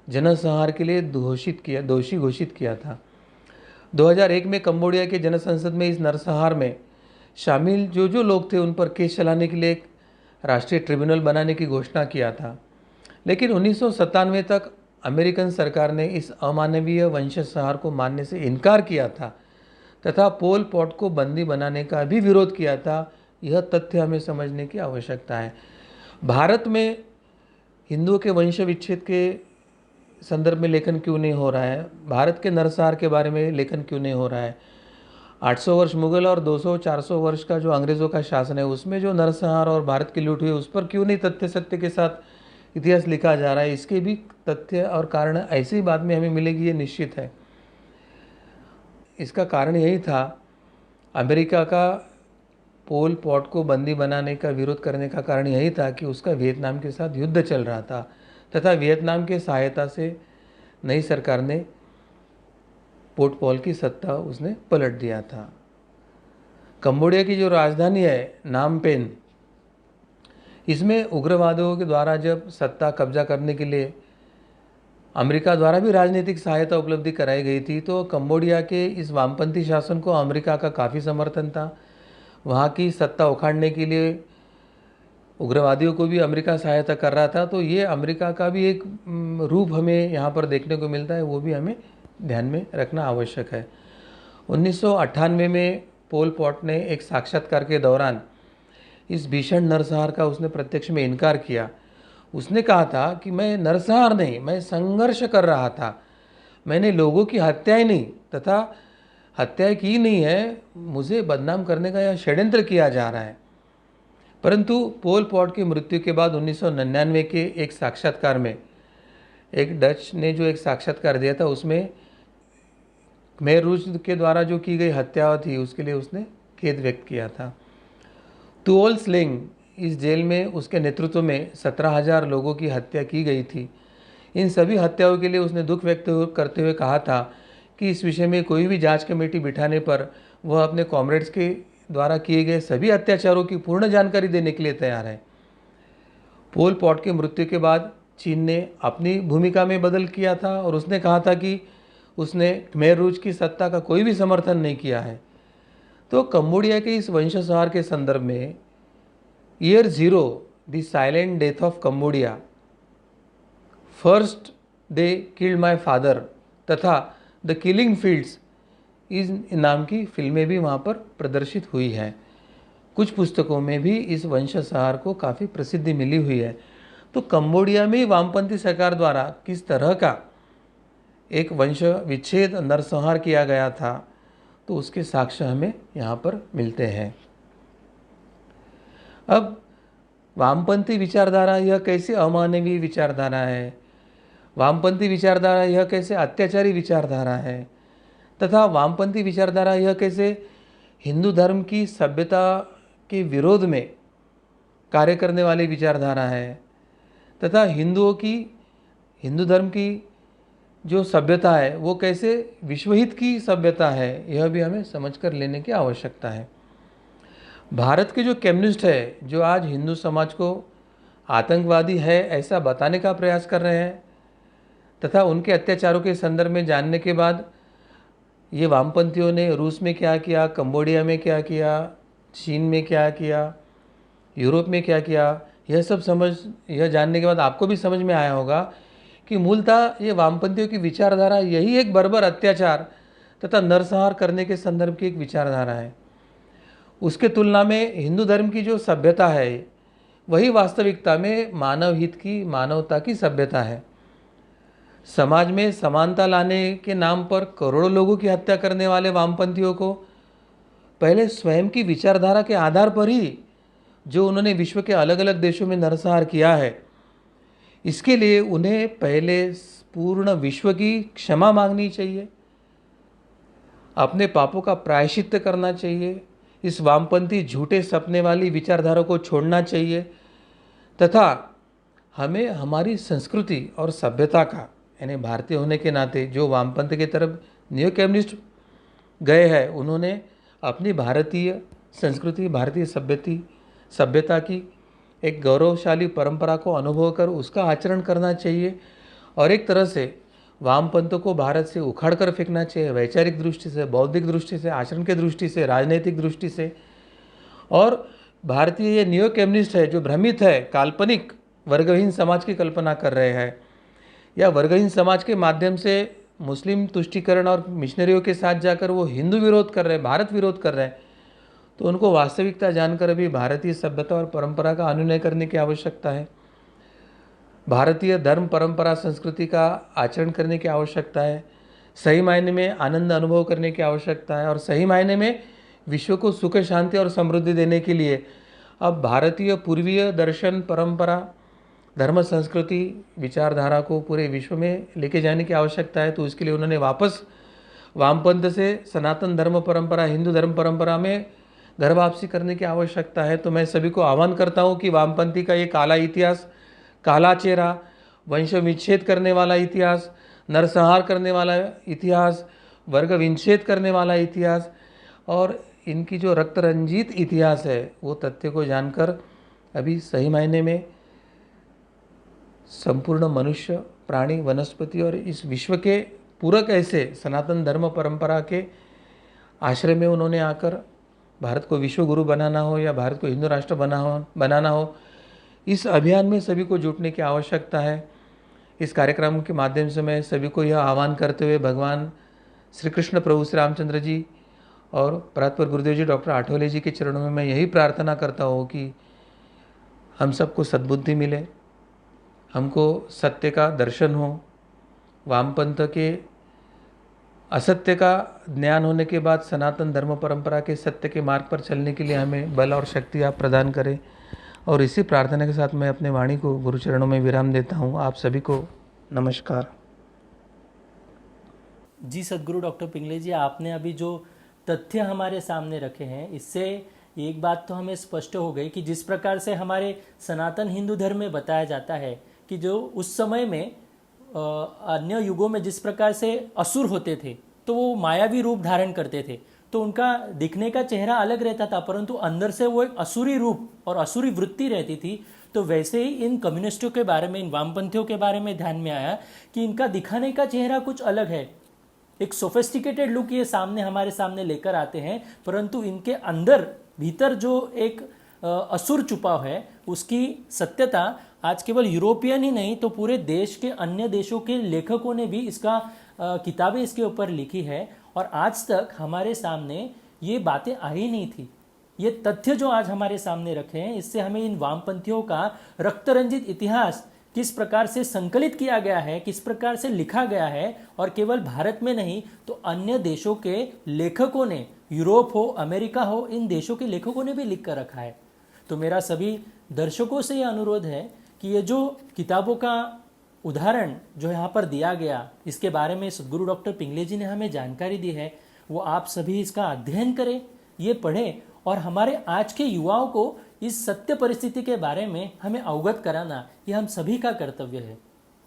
जनसंहार के लिए दोषी घोषित किया था। 2001 में कंबोडिया के जनसंसद में इस नरसंहार में शामिल जो लोग थे उन पर केस चलाने के लिए एक राष्ट्रीय ट्रिब्यूनल बनाने की घोषणा किया था। लेकिन 1997 तक अमेरिकन सरकार ने इस अमानवीय वंशसंहार को मानने से इनकार किया था तथा पोल पॉट को बंदी बनाने का भी विरोध किया था। यह तथ्य हमें समझने की आवश्यकता है। भारत में हिंदुओं के वंश विच्छेद के संदर्भ में लेखन क्यों नहीं हो रहा है? भारत के नरसंहार के बारे में लेखन क्यों नहीं हो रहा है? 800 वर्ष मुगल और 200-400 वर्ष का जो अंग्रेज़ों का शासन है उसमें जो नरसंहार और भारत की लूट हुई उस पर क्यों नहीं तथ्य सत्य के साथ इतिहास लिखा जा रहा है? इसके भी तथ्य और कारण ऐसी बात में हमें मिलेगी, ये निश्चित है। इसका कारण यही था, अमेरिका का पोल पॉट को बंदी बनाने का विरोध करने का कारण यही था कि उसका वियतनाम के साथ युद्ध चल रहा था तथा वियतनाम के सहायता से नई सरकार ने पोर्ट पॉल की सत्ता उसने पलट दिया था। कंबोडिया की जो राजधानी है नाम पेन, इसमें उग्रवादियों के द्वारा जब सत्ता कब्जा करने के लिए अमेरिका द्वारा भी राजनीतिक सहायता उपलब्धि कराई गई थी, तो कंबोडिया के इस वामपंथी शासन को अमेरिका का काफ़ी समर्थन था। वहाँ की सत्ता उखाड़ने के लिए उग्रवादियों को भी अमेरिका सहायता कर रहा था। तो ये अमेरिका का भी एक रूप हमें यहाँ पर देखने को मिलता है, वो भी हमें ध्यान में रखना आवश्यक है। 1998 में पोल पॉट ने एक साक्षात्कार के दौरान इस भीषण नरसंहार का उसने प्रत्यक्ष में इनकार किया। उसने कहा था कि मैं नरसंहार नहीं, मैं संघर्ष कर रहा था, मैंने लोगों की हत्याएं नहीं तथा हत्याएं की नहीं है, मुझे बदनाम करने का यह षड्यंत्र किया जा रहा है। परंतु पोल पॉट की मृत्यु के बाद 1999 के एक साक्षात्कार में एक डच ने जो एक साक्षात्कार दिया था, उसमें खमेर रूस के द्वारा जो की गई हत्या थी उसके लिए उसने खेद व्यक्त किया था। तुओल स्लेंग इस जेल में उसके नेतृत्व में 17,000 लोगों की हत्या की गई थी। इन सभी हत्याओं के लिए उसने दुख व्यक्त करते हुए कहा था कि इस विषय में कोई भी जांच कमेटी बिठाने पर वह अपने कॉमरेड्स के द्वारा किए गए सभी अत्याचारों की पूर्ण जानकारी देने के लिए तैयार है। पोल पॉट की मृत्यु के बाद चीन ने अपनी भूमिका में बदल किया था और उसने कहा था कि उसने खमेर रूस की सत्ता का कोई भी समर्थन नहीं किया है। तो कंबोडिया के इस वंशसंहार के संदर्भ में year 0 the silent death of Cambodia, first they killed my father तथा द किलिंग फील्ड्स इस नाम की फिल्में भी वहाँ पर प्रदर्शित हुई हैं। कुछ पुस्तकों में भी इस वंशसंहार को काफ़ी प्रसिद्धि मिली हुई है। तो कंबोडिया में वामपंथी सरकार द्वारा किस तरह का एक वंश विच्छेद नरसंहार किया गया था, तो उसके साक्ष्य हमें यहाँ पर मिलते हैं। अब वामपंथी विचारधारा यह कैसे अमानवीय विचारधारा है, वामपंथी विचारधारा यह कैसे अत्याचारी विचारधारा है, तथा वामपंथी विचारधारा यह कैसे हिंदू धर्म की सभ्यता के विरोध में कार्य करने वाली विचारधारा है, तथा हिंदू धर्म की जो सभ्यता है वो कैसे विश्वहित की सभ्यता है, यह भी हमें समझकर लेने की आवश्यकता है। भारत के जो कम्युनिस्ट है, जो आज हिंदू समाज को आतंकवादी है ऐसा बताने का प्रयास कर रहे हैं तथा उनके अत्याचारों के संदर्भ में जानने के बाद ये वामपंथियों ने रूस में क्या किया, कंबोडिया में क्या किया, चीन में क्या किया, यूरोप में क्या किया, यह जानने के बाद आपको भी समझ में आया होगा कि मूलतः ये वामपंथियों की विचारधारा यही एक बर्बर अत्याचार तथा नरसंहार करने के संदर्भ की एक विचारधारा है। उसके तुलना में हिंदू धर्म की जो सभ्यता है वही वास्तविकता में मानव हित की, मानवता की सभ्यता है। समाज में समानता लाने के नाम पर करोड़ों लोगों की हत्या करने वाले वामपंथियों को पहले स्वयं की विचारधारा के आधार पर ही जो उन्होंने विश्व के अलग अलग देशों में नरसंहार किया है, इसके लिए उन्हें पहले पूर्ण विश्व की क्षमा मांगनी चाहिए, अपने पापों का प्रायश्चित्त करना चाहिए, इस वामपंथी झूठे सपने वाली विचारधारा को छोड़ना चाहिए तथा हमें हमारी संस्कृति और सभ्यता का, यानी भारतीय होने के नाते जो वामपंथ की तरफ न्यू कम्युनिस्ट गए हैं, उन्होंने अपनी भारतीय संस्कृति, भारतीय सभ्यता की एक गौरवशाली परंपरा को अनुभव कर उसका आचरण करना चाहिए और एक तरह से वामपंथों को भारत से उखाड़ कर फेंकना चाहिए, वैचारिक दृष्टि से, बौद्धिक दृष्टि से, आचरण के दृष्टि से, राजनीतिक दृष्टि से। और भारतीय ये न्यू कम्युनिस्ट है जो भ्रमित है, काल्पनिक वर्गहीन समाज की कल्पना कर रहे हैं या वर्गहीन समाज के माध्यम से मुस्लिम तुष्टीकरण और मिशनरियों के साथ जाकर वो हिंदू विरोध कर रहे हैं, भारत विरोध कर रहे हैं, तो उनको वास्तविकता जानकर अभी भारतीय सभ्यता और परंपरा का अनुनय करने की आवश्यकता है। भारतीय धर्म, परंपरा, संस्कृति का आचरण करने की आवश्यकता है। सही मायने में आनंद अनुभव करने की आवश्यकता है और सही मायने में विश्व को सुख, शांति और समृद्धि देने के लिए अब भारतीय पूर्वीय दर्शन, परंपरा, धर्म, संस्कृति, विचारधारा को पूरे विश्व में लेके जाने की आवश्यकता है। तो इसके लिए उन्होंने वापस वामपंथ से सनातन धर्म परंपरा, हिंदू धर्म परंपरा में घर वापसी करने की आवश्यकता है। तो मैं सभी को आह्वान करता हूँ कि वामपंथी का ये काला इतिहास, काला चेहरा, वंश विच्छेद करने वाला इतिहास, नरसंहार करने वाला इतिहास, वर्ग विच्छेद करने वाला इतिहास और इनकी जो रक्त रंजित इतिहास है, वो तथ्य को जानकर अभी सही मायने में संपूर्ण मनुष्य, प्राणी, वनस्पति और इस विश्व के पूरक ऐसे सनातन धर्म परंपरा के आश्रय में उन्होंने आकर भारत को विश्व गुरु बनाना हो या भारत को हिंदू राष्ट्र बनाना हो, इस अभियान में सभी को जुटने की आवश्यकता है। इस कार्यक्रम के माध्यम से मैं सभी को यह आह्वान करते हुए भगवान श्री कृष्ण प्रभु श्री रामचंद्र जी और परात्पर गुरुदेव जी डॉक्टर आठवले जी के चरणों में मैं यही प्रार्थना करता हूँ कि हम सबको सद्बुद्धि मिले, हमको सत्य का दर्शन हो, वामपंथ के असत्य का ज्ञान होने के बाद सनातन धर्म परंपरा के सत्य के मार्ग पर चलने के लिए हमें बल और शक्ति आप प्रदान करें। और इसी प्रार्थना के साथ मैं अपने वाणी को गुरु चरणों में विराम देता हूँ। आप सभी को नमस्कार। जी सद्गुरु डॉक्टर पिंगले जी, आपने अभी जो तथ्य हमारे सामने रखे हैं, इससे एक बात तो हमें स्पष्ट हो गई कि जिस प्रकार से हमारे सनातन हिंदू धर्म में बताया जाता है कि जो उस समय में अन्य युगों में जिस प्रकार से असुर होते थे तो वो मायावी रूप धारण करते थे, तो उनका दिखने का चेहरा अलग रहता था परंतु अंदर से वो एक असुरी रूप और असुरी वृत्ति रहती थी। तो वैसे ही इन कम्युनिस्टों के बारे में, इन वामपंथियों के बारे में ध्यान में आया कि इनका दिखाने का चेहरा कुछ अलग है, एक सोफिस्टिकेटेड लुक ये सामने हमारे सामने लेकर आते हैं, परंतु इनके अंदर भीतर जो एक असुर छुपा है उसकी सत्यता आज केवल यूरोपियन ही नहीं तो पूरे देश के अन्य देशों के लेखकों ने भी इसका किताबें इसके ऊपर लिखी है और आज तक हमारे सामने ये बातें आई नहीं थी। ये तथ्य जो आज हमारे सामने रखे हैं, इससे हमें इन वामपंथियों का रक्तरंजित इतिहास किस प्रकार से संकलित किया गया है, किस प्रकार से लिखा गया है और केवल भारत में नहीं तो अन्य देशों के लेखकों ने, यूरोप हो, अमेरिका हो, इन देशों के लेखकों ने भी लिख कर रखा है। तो मेरा सभी दर्शकों से यह अनुरोध है कि ये जो किताबों का उदाहरण जो यहाँ पर दिया गया, इसके बारे में सद्गुरु डॉक्टर पिंगले जी ने हमें जानकारी दी है, वो आप सभी इसका अध्ययन करें, ये पढ़ें और हमारे आज के युवाओं को इस सत्य परिस्थिति के बारे में हमें अवगत कराना ये हम सभी का कर्तव्य है।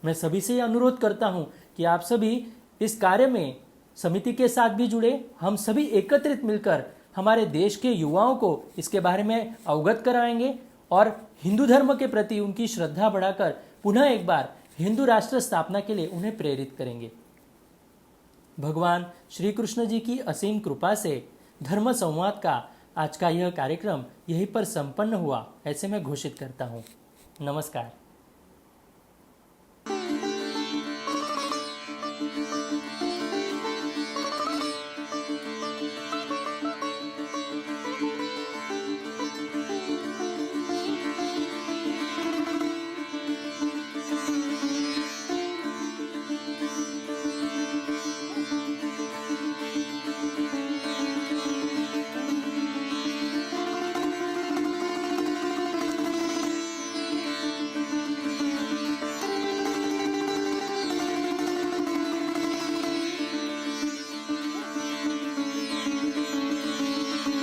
मैं सभी से ये अनुरोध करता हूँ कि आप सभी इस कार्य में समिति के साथ भी जुड़े, हम सभी एकत्रित मिलकर हमारे देश के युवाओं को इसके बारे में अवगत कराएंगे और हिंदू धर्म के प्रति उनकी श्रद्धा बढ़ाकर पुनः एक बार हिंदू राष्ट्र स्थापना के लिए उन्हें प्रेरित करेंगे। भगवान श्री कृष्ण जी की असीम कृपा से धर्म संवाद का आज का यह कार्यक्रम यहीं पर संपन्न हुआ, ऐसे मैं घोषित करता हूँ। नमस्कार।